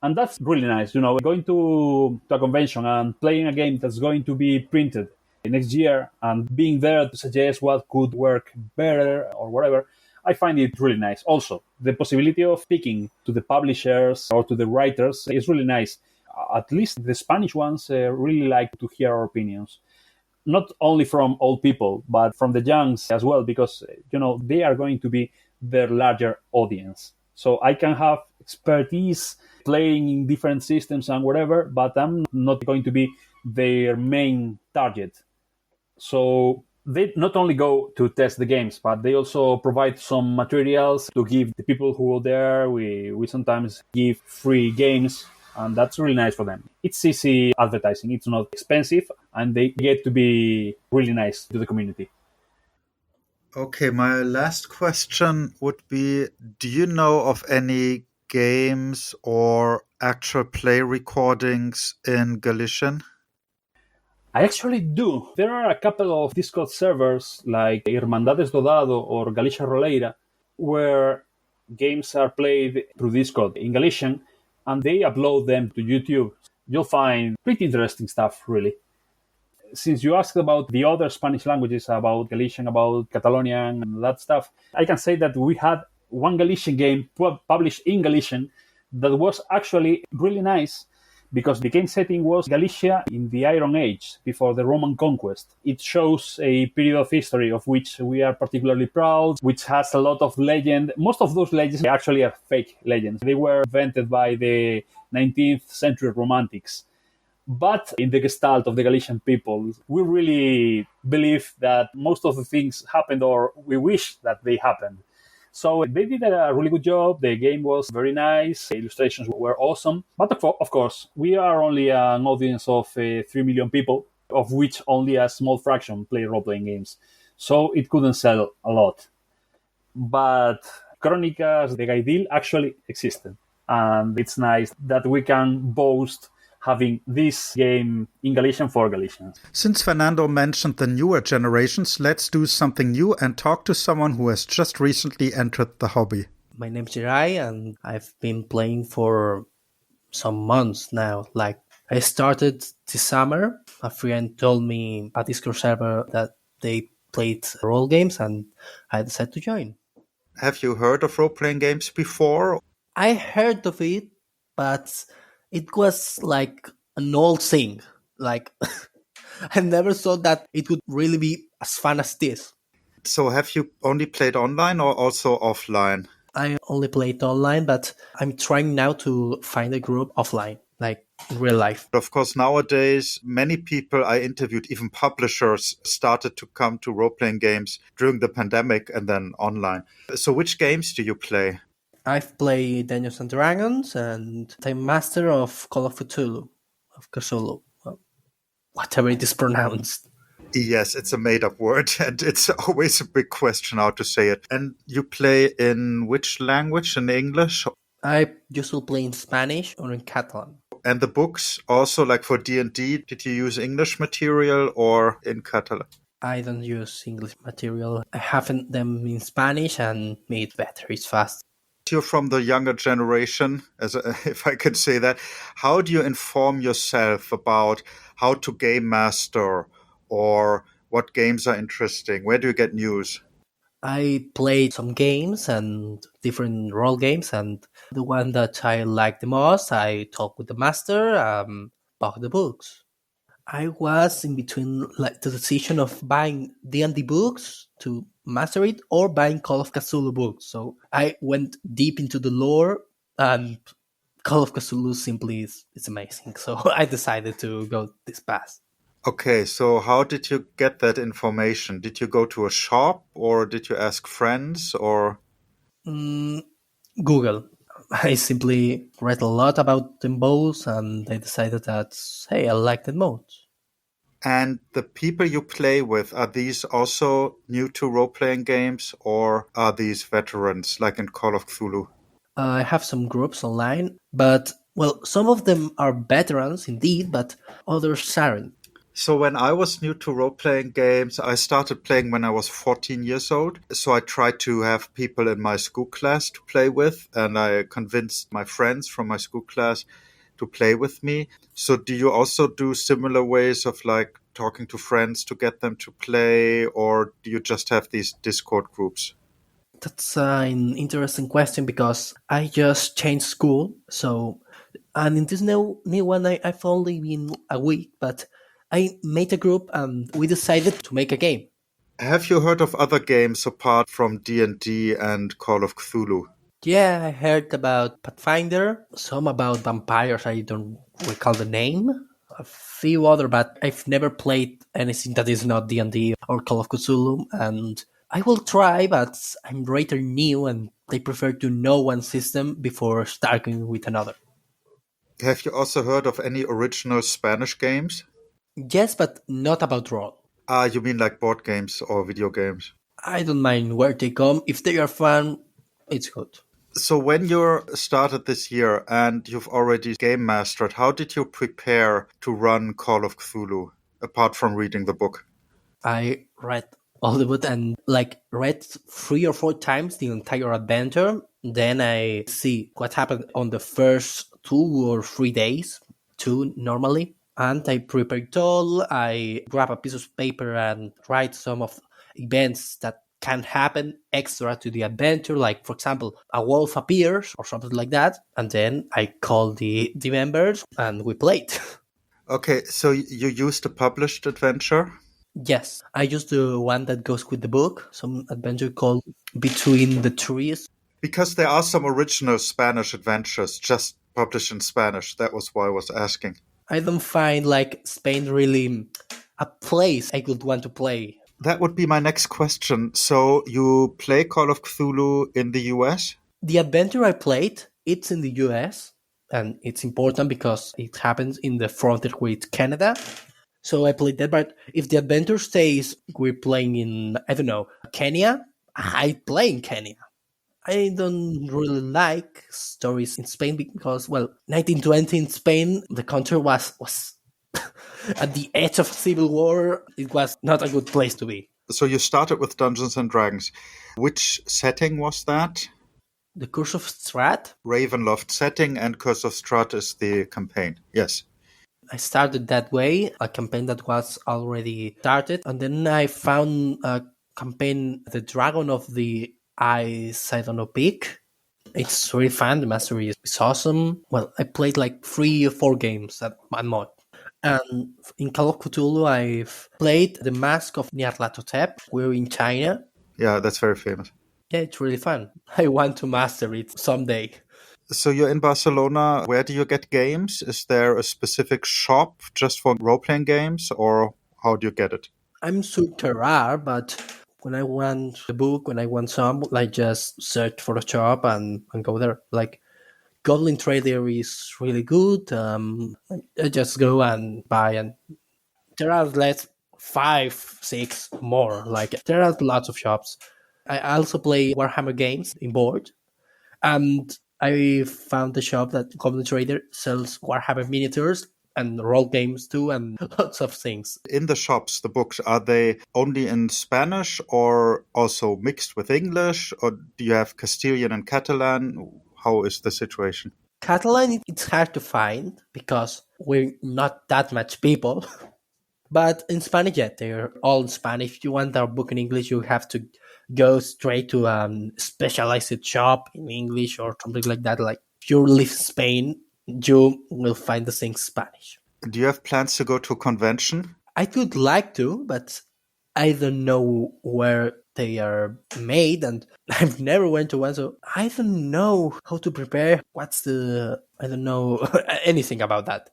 C: And that's really nice. Going to a convention and playing a game that's going to be printed next year and being there to suggest what could work better or whatever, I find it really nice. Also, the possibility of speaking to the publishers or to the writers is really nice. At least the Spanish ones really like to hear our opinions. Not only from old people, but from the youngs as well, because, they are going to be their larger audience. So I can have expertise playing in different systems and whatever, but I'm not going to be their main target. So they not only go to test the games, but they also provide some materials to give the people who are there. We sometimes give free games, and that's really nice for them. It's easy advertising. It's not expensive, and they get to be really nice to the community.
A: Okay, my last question would be, do you know of any games or actual play recordings in Galician?
C: I actually do. There are a couple of Discord servers like Irmandades do Dado or Galicia Roleira, where games are played through Discord in Galician, and they upload them to YouTube. You'll find pretty interesting stuff, really. Since you asked about the other Spanish languages, about Galician, about Catalonian, and that stuff, I can say that we had one Galician game published in Galician that was actually really nice, because the game setting was Galicia in the Iron Age, before the Roman conquest. It shows a period of history of which we are particularly proud, which has a lot of legend. Most of those legends actually are fake legends. They were invented by the 19th century romantics. But in the gestalt of the Galician people, we really believe that most of the things happened, or we wish that they happened. So they did a really good job. The game was very nice. The illustrations were awesome. But of course, we are only an audience of 3 million people, of which only a small fraction play role-playing games. So it couldn't sell a lot. But Crónicas de Gaidil actually existed. And it's nice that we can boast having this game in Galician for Galicians.
A: Since Fernando mentioned the newer generations, let's do something new and talk to someone who has just recently entered the hobby.
D: My name's Jirai, and I've been playing for some months now. Like, I started this summer. A friend told me at Discord server that they played role games, and I decided to join.
A: Have you heard of role-playing games before?
D: I heard of it, but it was like an old thing. Like, I never thought that it would really be as fun as this.
A: So have you only played online or also offline?
D: I only played online, but I'm trying now to find a group offline, like in real life.
A: Of course, nowadays, many people I interviewed, even publishers, started to come to role-playing games during the pandemic and then online. So which games do you play?
D: I've played Dungeons and Dragons, and I'm master of Call of Cthulhu, well, whatever it is pronounced.
A: Yes, it's a made-up word, and it's always a big question how to say it. And you play in which language? In English?
D: I usually play in Spanish or in Catalan.
A: And the books also, like for D&D, did you use English material or in Catalan?
D: I don't use English material. I have them in Spanish and made better. It's fast.
A: You're from the younger generation, if I could say that. How do you inform yourself about how to game master or what games are interesting? Where do you get news?
D: I played some games and different role games, and the one that I like the most, I talk with the master about the books. I was in between like the decision of buying D&D books to master it or buying Call of Cthulhu books. So I went deep into the lore, and Call of Cthulhu simply is amazing. So I decided to go this path.
A: Okay, so how did you get that information? Did you go to a shop or did you ask friends or?
D: Google. I simply read a lot about them both, and I decided that, hey, I like them both.
A: And the people you play with, are these also new to role-playing games or are these veterans like in Call of Cthulhu?
D: I have some groups online, but, well, some of them are veterans indeed, but others aren't.
A: So when I was new to role-playing games, I started playing when I was 14 years old. So I tried to have people in my school class to play with, and I convinced my friends from my school class to play with me. So do you also do similar ways of like talking to friends to get them to play, or do you just have these Discord groups?
D: That's an interesting question because I just changed school. So, and in this new one, I've only been a week, but I made a group and we decided to make a game.
A: Have you heard of other games apart from D&D and Call of Cthulhu?
D: Yeah, I heard about Pathfinder, some about vampires. I don't recall the name. A few other, but I've never played anything that is not D&D or Call of Cthulhu, and I will try, but I'm rather new, and I prefer to know one system before starting with another.
A: Have you also heard of any original Spanish games?
D: Yes, but not about role.
A: Ah, you mean like board games or video games?
D: I don't mind where they come. If they are fun, it's good.
A: So when you started this year and you've already game mastered, how did you prepare to run Call of Cthulhu, apart from reading the book?
D: I read all the book and like read 3 or 4 times the entire adventure. Then I see what happened on the first 2 or 3 days, two normally. And I prepare it all. I grab a piece of paper and write some of events that can happen extra to the adventure. Like, for example, a wolf appears or something like that. And then I call the members and we played.
A: Okay, so you used a published adventure?
D: Yes, I used the one that goes with the book, some adventure called Between the Trees.
A: Because there are some original Spanish adventures just published in Spanish. That was why I was asking.
D: I don't find like Spain really a place I would want to play.
A: That would be my next question. So you play Call of Cthulhu in the US?
D: The adventure I played, it's in the US, and it's important because it happens in the frontier with Canada. So I played that, but if the adventure says we're playing in, I don't know, Kenya, I play in Kenya. I don't really like stories in Spain because, well, 1920 in Spain, the country was at the edge of civil war. It was not a good place to be.
A: So you started with Dungeons and Dragons. Which setting was that?
D: The Curse of Strahd.
A: Ravenloft setting, and Curse of Strahd is the campaign. Yes.
D: I started that way, a campaign that was already started, and then I found a campaign, The Dragon of the Ice, I don't know, Peak. It's really fun. The mastery is awesome. Well, I played like 3 or 4 games at one mod. And in Call of Cthulhu, I've played The Mask of Nyarlathotep. We're in China.
A: Yeah, that's very famous.
D: Yeah, it's really fun. I want to master it someday.
A: So you're in Barcelona. Where do you get games? Is there a specific shop just for role-playing games, or how do you get it?
D: I'm super rare, but when I want a book, when I want some, I just search for a shop and go there. Like Goblin Trader is really good. I just go and buy, and there are less 5, 6 more. Like there are lots of shops. I also play Warhammer games in board, and I found a shop that Goblin Trader sells Warhammer miniatures and role games too, and lots of things.
A: In the shops, the books, are they only in Spanish or also mixed with English, or do you have Castilian and Catalan? How is the situation?
D: Catalan, it's hard to find because we're not that much people. But in Spanish, yeah, they're all in Spanish. If you want our book in English, you have to go straight to a specialized shop in English or something like that. Like if you live in Spain, you will find the things Spanish.
A: Do you have plans to go to a convention?
D: I would like to, but I don't know where they are made, and I've never went to one, so I don't know how to prepare. I don't know anything about that.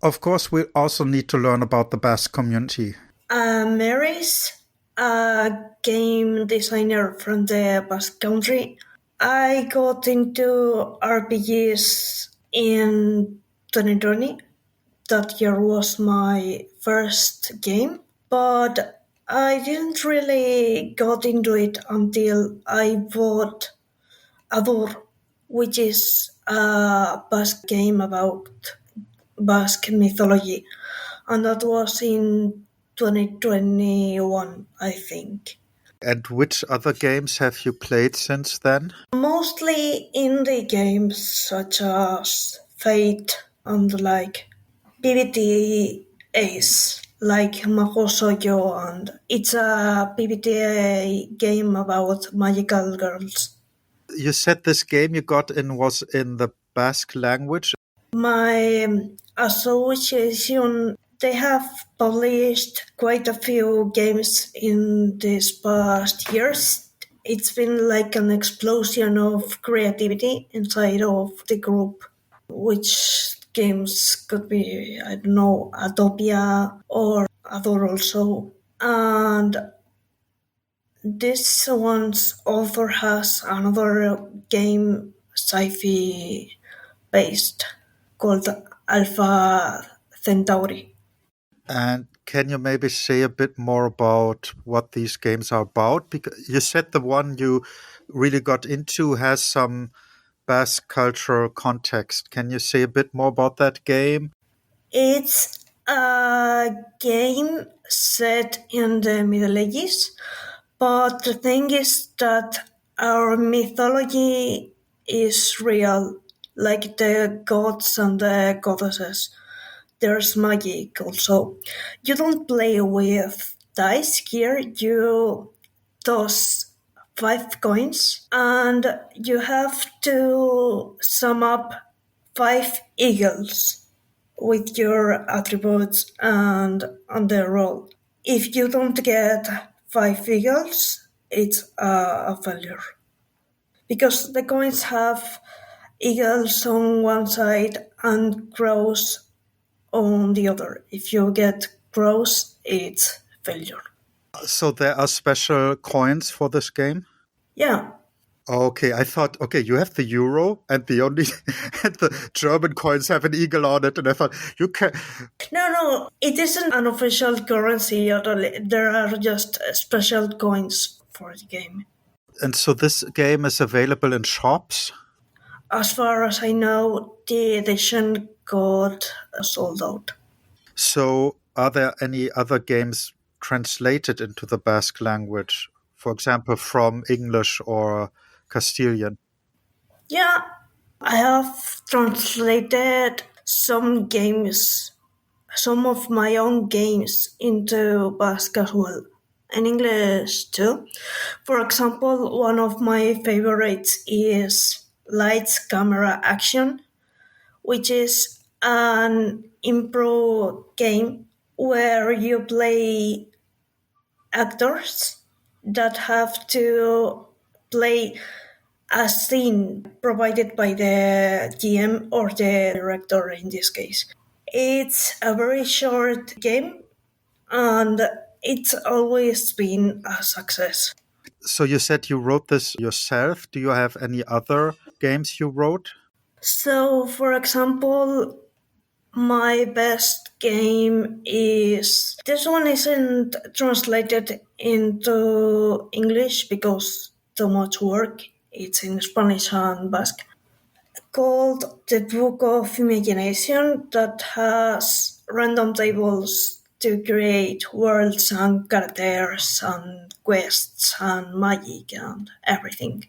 A: Of course, we also need to learn about the Basque community.
E: Mary's a game designer from the Basque Country. I got into RPGs in 2020. That year was my first game, but I didn't really got into it until I bought Ador, which is a Basque game about Basque mythology, and that was in 2021, I think.
A: And which other games have you played since then?
E: Mostly indie games such as Fate and like PBTA Ace, like Mago Soyo, and it's a PBTA game about magical girls.
A: You said this game you got in was in the Basque language.
E: My association, they have published quite a few games in these past years. It's been like an explosion of creativity inside of the group, which games could be, I don't know, Atopia or Adore also. And this one's author has another game, sci-fi based, called Alpha Centauri.
A: And can you maybe say a bit more about what these games are about? Because you said the one you really got into has some Basque cultural context. Can you say a bit more about that game?
E: It's a game set in the Middle Ages, but the thing is that our mythology is real, like the gods and the goddesses. There's magic also. You don't play with dice here, you toss 5 coins and you have to sum up 5 eagles with your attributes and on the roll. If you don't get 5 eagles, it's a failure. Because the coins have eagles on one side and crows on the other. If you get crows, it's failure.
A: So there are special coins for this game?
E: Yeah.
A: Okay, I thought, okay, you have the euro and the only and the German coins have an eagle on it, and I thought you can.
E: No, it isn't an official currency at all. There are just special coins for the game.
A: And so this game is available in shops.
E: As far as I know, the edition got sold out.
A: So are there any other games translated into the Basque language, for example, from English or Castilian?
E: Yeah, I have translated some games, some of my own games into Basque as well, and English too. For example, one of my favorites is Lights, Camera, Action, which is an improv game where you play actors that have to play a scene provided by the GM or the director in this case. It's a very short game and it's always been a success.
A: So you said you wrote this yourself. Do you have any other games you wrote?
E: So, for example, my best game is this one isn't translated into English because too much work. It's in Spanish and Basque. Called The Book of Imagination, that has random tables to create worlds and characters and quests and magic and everything.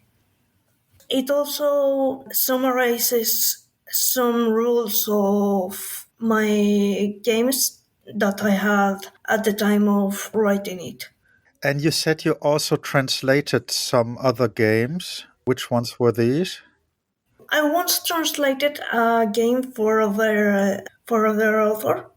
E: It also summarizes some rules of my games that I had at the time of writing it.
A: And you said you also translated some other games. Which ones were these?
E: I once translated a game for other author.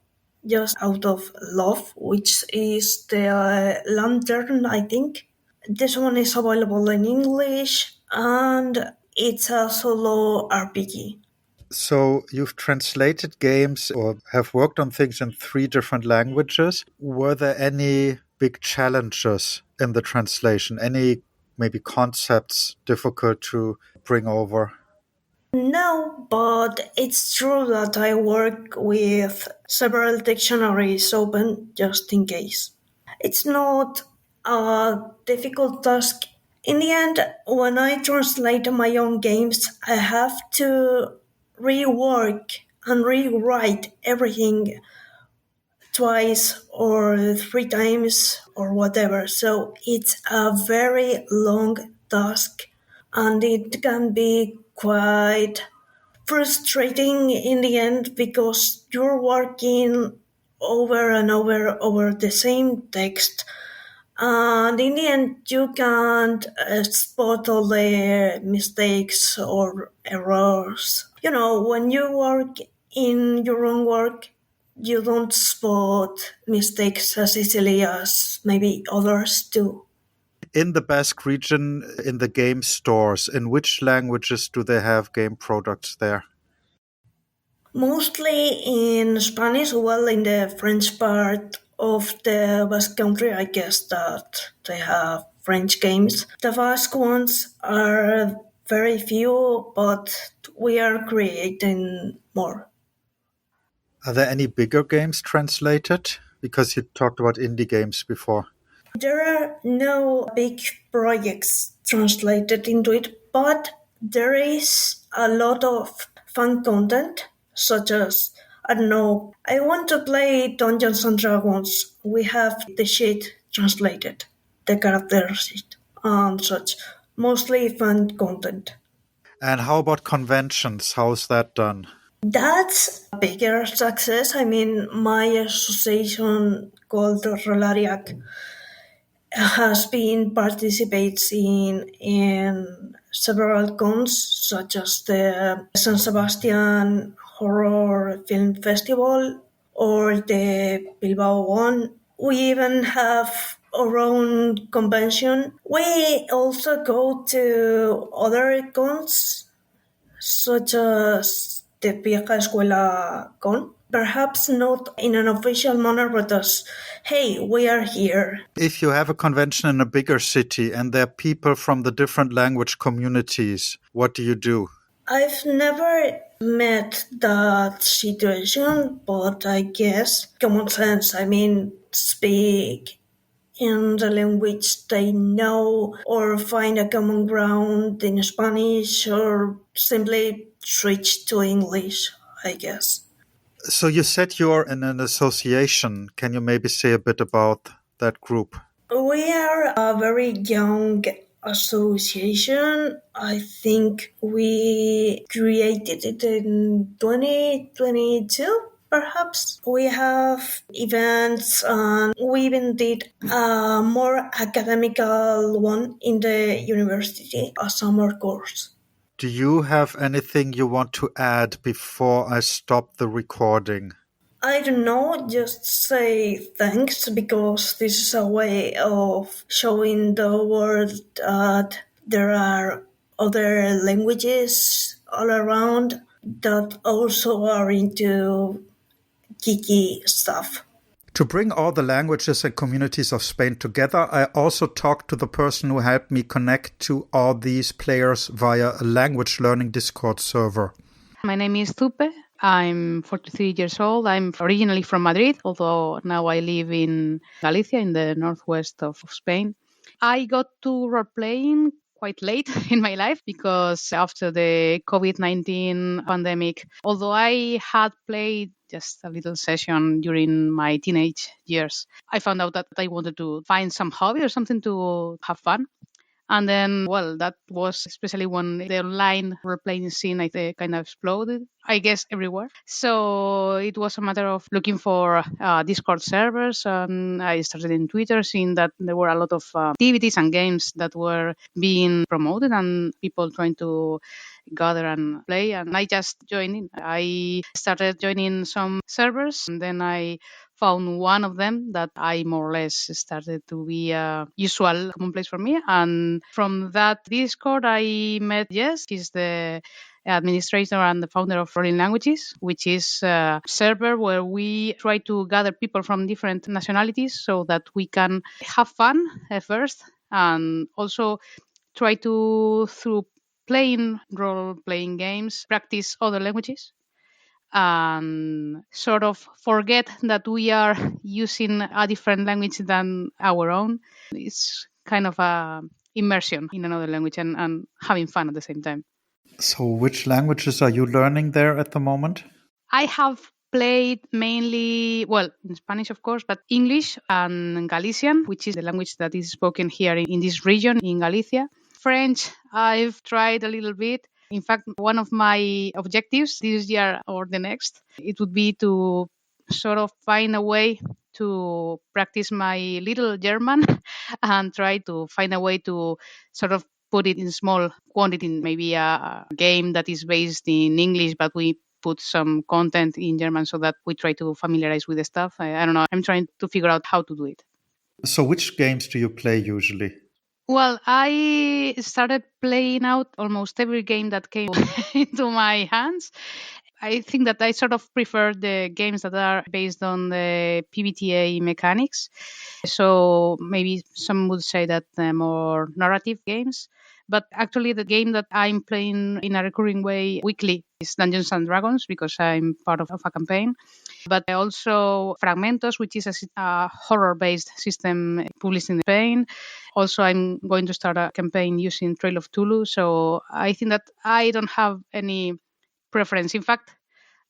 E: just out of love, which is the Lantern, I think. This one is available in English and it's a solo RPG.
A: So you've translated games or have worked on things in 3 different languages. Were there any big challenges in the translation? Any maybe concepts difficult to bring over?
E: No, but it's true that I work with several dictionaries open just in case. It's not a difficult task. In the end, when I translate my own games, I have to rework and rewrite everything twice or 3 times or whatever. So it's a very long task and it can be quite frustrating in the end because you're working over and over the same text and in the end you can't spot all the mistakes or errors. You know, when you work in your own work you don't spot mistakes as easily as maybe others do.
A: In the Basque region, in the game stores, in which languages do they have game products there?
E: Mostly in Spanish, well, in the French part of the Basque country, I guess that they have French games. The Basque ones are very few, but we are creating more.
A: Are there any bigger games translated? Because you talked about indie games before.
E: There are no big projects translated into it, but there is a lot of fun content, such as, I don't know, I want to play Dungeons and Dragons. We have the sheet translated, the character sheet, and such. Mostly fun content.
A: And how about conventions? How's that done?
E: That's a bigger success. I mean, my association called Rolariac has been participates in several cons such as the San Sebastian Horror Film Festival or the Bilbao one. We even have our own convention. We also go to other cons such as the Vieja Escuela Con. Perhaps not in an official manner, but as, hey, we are here.
A: If you have a convention in a bigger city and there are people from the different language communities, what do you do?
E: I've never met that situation, but I guess common sense. I mean, speak in the language they know or find a common ground in Spanish or simply switch to English, I guess.
A: So you said you're in an association. Can you maybe say a bit about that group?
E: We are a very young association. I think we created it in 2022. Perhaps we have events and we even did a more academical one in the university, a summer course.
A: Do you have anything you want to add before I stop the recording?
E: I don't know, just say thanks because this is a way of showing the world that there are other languages all around that also are into geeky stuff.
A: To bring all the languages and communities of Spain together, I also talked to the person who helped me connect to all these players via a language learning Discord server.
F: My name is Tupe. I'm 43 years old. I'm originally from Madrid, although now I live in Galicia, in the northwest of Spain. I got to role-playing quite late in my life because after the COVID-19 pandemic, although I had played just a little session during my teenage years, I found out that I wanted to find some hobby or something to have fun. And then, well, that was especially when the online role-playing scene kind of exploded, I guess, everywhere. So it was a matter of looking for Discord servers, and I started in Twitter, seeing that there were a lot of activities and games that were being promoted and people trying to gather and play, and I just joined in. I started joining some servers, and then I found one of them that I more or less started to be a usual commonplace for me. And from that Discord, I met Jess. He's the administrator and the founder of Rolling Languages, which is a server where we try to gather people from different nationalities so that we can have fun at first, and also try to, through playing role-playing games, practice other languages and sort of forget that we are using a different language than our own. It's kind of a immersion in another language and having fun at the same time.
A: So, which languages are you learning there at the moment?
F: I have played mainly, well, in Spanish, of course, but English and Galician, which is the language that is spoken here in this region, in Galicia. French, I've tried a little bit. In fact, one of my objectives this year or the next, it would be to sort of find a way to practice my little German and try to find a way to sort of put it in small quantity, maybe a game that is based in English, but we put some content in German so that we try to familiarize with the stuff. I don't know. I'm trying to figure out how to do it.
A: So, which games do you play usually?
F: Well, I started playing out almost every game that came into my hands. I think that I sort of prefer the games that are based on the PBTA mechanics. So maybe some would say that more narrative games. But actually, the game that I'm playing in a recurring way weekly is Dungeons and Dragons, because I'm part of a campaign. But also Fragmentos, which is a horror-based system published in Spain. Also, I'm going to start a campaign using Trail of Tulu. So I think that I don't have any preference. In fact,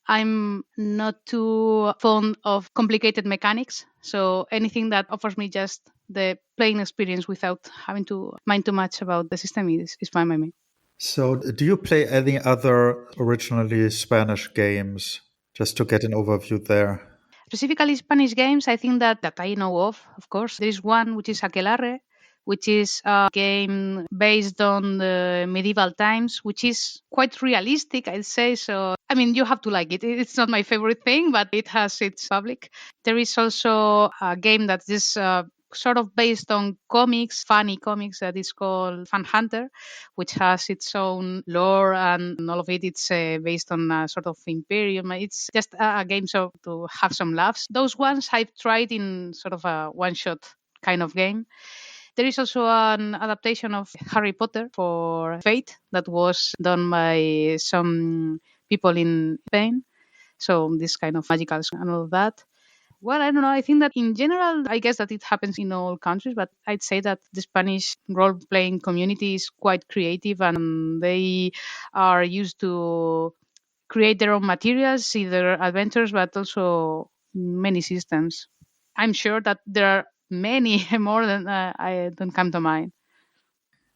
F: I'm not too fond of complicated mechanics. So anything that offers me just the playing experience without having to mind too much about the system is fine by me.
A: So, do you play any other originally Spanish games? Just to get an overview there.
F: Specifically Spanish games, I think that I know of course. There is one which is Aquelarre, which is a game based on the medieval times, which is quite realistic, I'd say. So, I mean, you have to like it. It's not my favorite thing, but it has its public. There is also a game that is sort of based on comics, funny comics, that is called Fan Hunter, which has its own lore and all of it. It's based on a sort of imperium. It's just a game so to have some laughs. Those ones I've tried in sort of a one-shot kind of game. There is also an adaptation of Harry Potter for Fate that was done by some people in Spain. So this kind of magicals and all of that. Well, I don't know. I think that in general, I guess that it happens in all countries, but I'd say that the Spanish role-playing community is quite creative and they are used to create their own materials, either adventures, but also many systems. I'm sure that there are many more than I don't come to mind.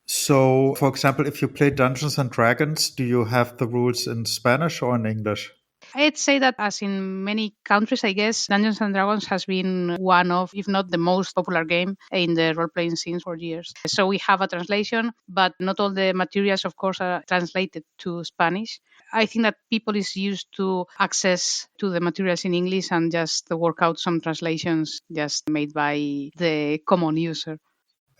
A: So, for example, if you play Dungeons and Dragons, do you have the rules in Spanish or in English?
F: I'd say that, as in many countries, I guess, Dungeons and Dragons has been one of, if not the most popular game in the role-playing scene for years. So we have a translation, but not all the materials, of course, are translated to Spanish. I think that people is used to access to the materials in English and just work out some translations just made by the common user.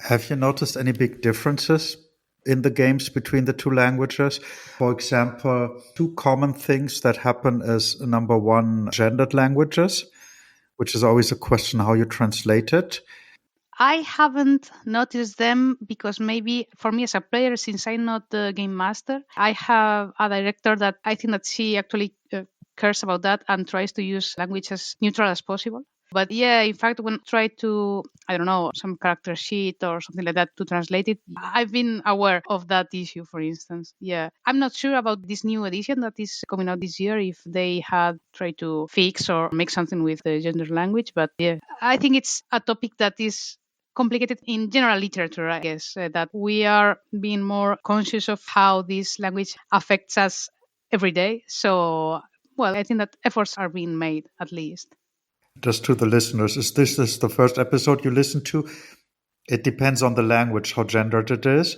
A: Have you noticed any big differences in the games between the two languages? For example, two common things that happen is number one, gendered languages, which is always a question how you translate it.
F: I haven't noticed them because maybe for me as a player, since I'm not the game master, I have a director that I think that she actually cares about that and tries to use language as neutral as possible. But yeah, in fact, when I try to, I don't know, some character sheet or something like that to translate it, I've been aware of that issue, for instance. Yeah. I'm not sure about this new edition that is coming out this year, if they had tried to fix or make something with the gender language. But yeah, I think it's a topic that is complicated in general literature, I guess, that we are being more conscious of how this language affects us every day. So, well, I think that efforts are being made, at least.
A: Just to the listeners, is the first episode you listen to? It depends on the language, how gendered it is.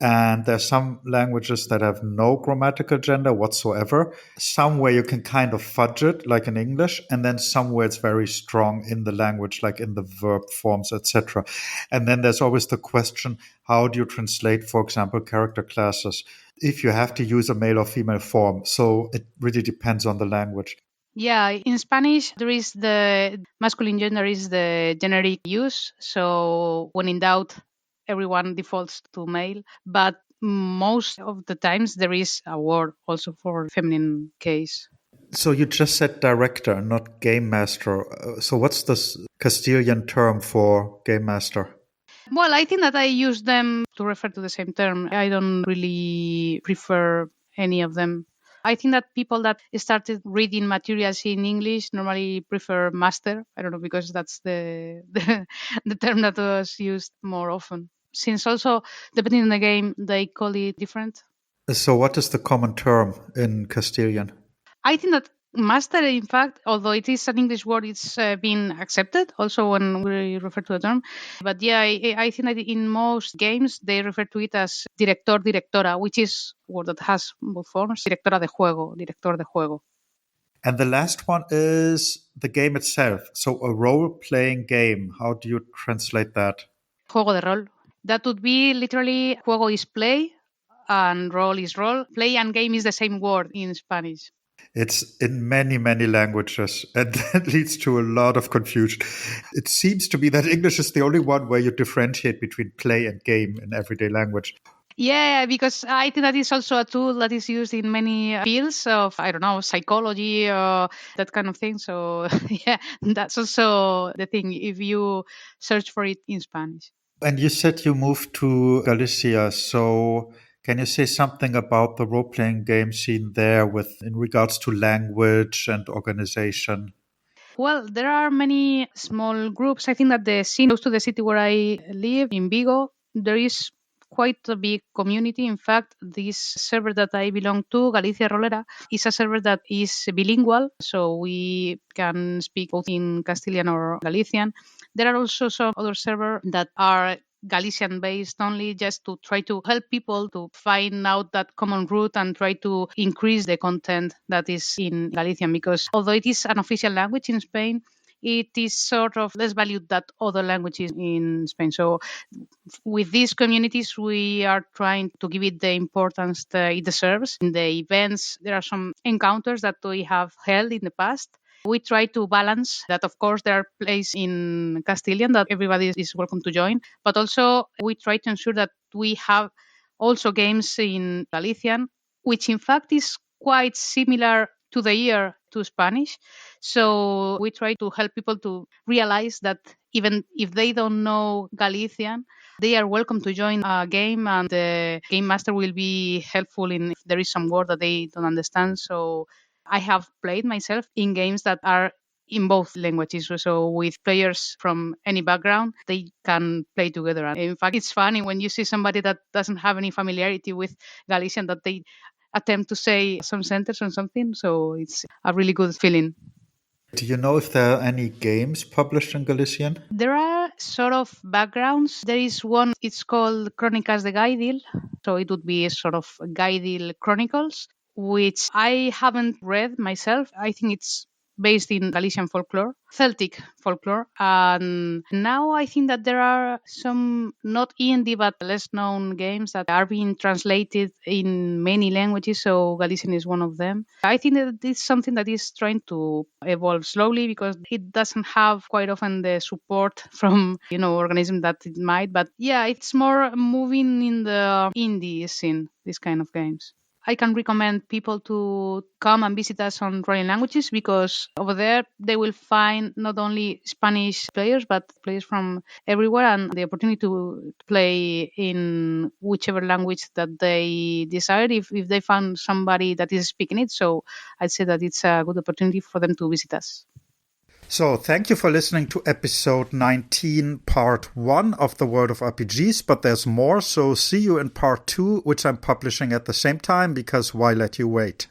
A: And there's some languages that have no grammatical gender whatsoever. Somewhere you can kind of fudge it, like in English, and then somewhere it's very strong in the language, like in the verb forms, etc. And then there's always the question, how do you translate, for example, character classes, if you have to use a male or female form? So it really depends on the language.
F: Yeah, in Spanish, there is the masculine gender is the generic use. So when in doubt, everyone defaults to male. But most of the times, there is a word also for feminine case.
A: So you just said director, not game master. So what's the Castilian term for game master?
F: Well, I think that I use them to refer to the same term. I don't really prefer any of them. I think that people that started reading materials in English normally prefer master. I don't know, because that's the term that was used more often. Since also, depending on the game, they call it different.
A: So what is the common term in Castilian?
F: I think that master, in fact, although it is an English word, it's been accepted also when we refer to the term. But yeah, I think that in most games, they refer to it as director, directora, which is a word that has both forms, directora de juego, director de juego.
A: And the last one is the game itself. So a role-playing game. How do you translate that?
F: Juego de rol. That would be literally juego is play and role is role. Play and game is the same word in Spanish.
A: It's in many, many languages, and that leads to a lot of confusion. It seems to be that English is the only one where you differentiate between play and game in everyday language.
F: Yeah, because I think that is also a tool that is used in many fields of, I don't know, psychology or that kind of thing. So, yeah, that's also the thing if you search for it in Spanish.
A: And you said you moved to Galicia, so can you say something about the role-playing game scene there with in regards to language and organization?
F: Well, there are many small groups. I think that the scene close to the city where I live, in Vigo, there is quite a big community. In fact, this server that I belong to, Galicia Rolera, is a server that is bilingual, so we can speak both in Castilian or Galician. There are also some other servers that are Galician based only, just to try to help people to find out that common root and try to increase the content that is in Galician, because although it is an official language in Spain, it is sort of less valued than other languages in Spain. So with these communities, we are trying to give it the importance that it deserves. In the events, there are some encounters that we have held in the past. We try to balance that. Of course, there are places in Castilian that everybody is welcome to join, but also we try to ensure that we have also games in Galician, which in fact is quite similar to the year to Spanish. So we try to help people to realize that even if they don't know Galician, they are welcome to join a game, and the game master will be helpful in if there is some word that they don't understand. So I have played myself in games that are in both languages. So with players from any background, they can play together. And in fact, it's funny when you see somebody that doesn't have any familiarity with Galician that they attempt to say some sentence or something. So it's a really good feeling.
A: Do you know if there are any games published in Galician?
F: There are sort of backgrounds. There is one, it's called Crónicas de Gaidil. So it would be sort of Gaidil Chronicles, which I haven't read myself. I think it's based in Galician folklore, Celtic folklore. And now I think that there are some not indie but less known games that are being translated in many languages. So Galician is one of them. I think that it's something that is trying to evolve slowly because it doesn't have quite often the support from, organisms that it might. But yeah, it's more moving in the indie scene, this kind of games. I can recommend people to come and visit us on Rolling Languages because over there they will find not only Spanish players but players from everywhere and the opportunity to play in whichever language that they desire if they find somebody that is speaking it. So I'd say that it's a good opportunity for them to visit us.
A: So, thank you for listening to episode 19, part 1 of The World of RPGs, but there's more, so see you in part 2, which I'm publishing at the same time, because why let you wait?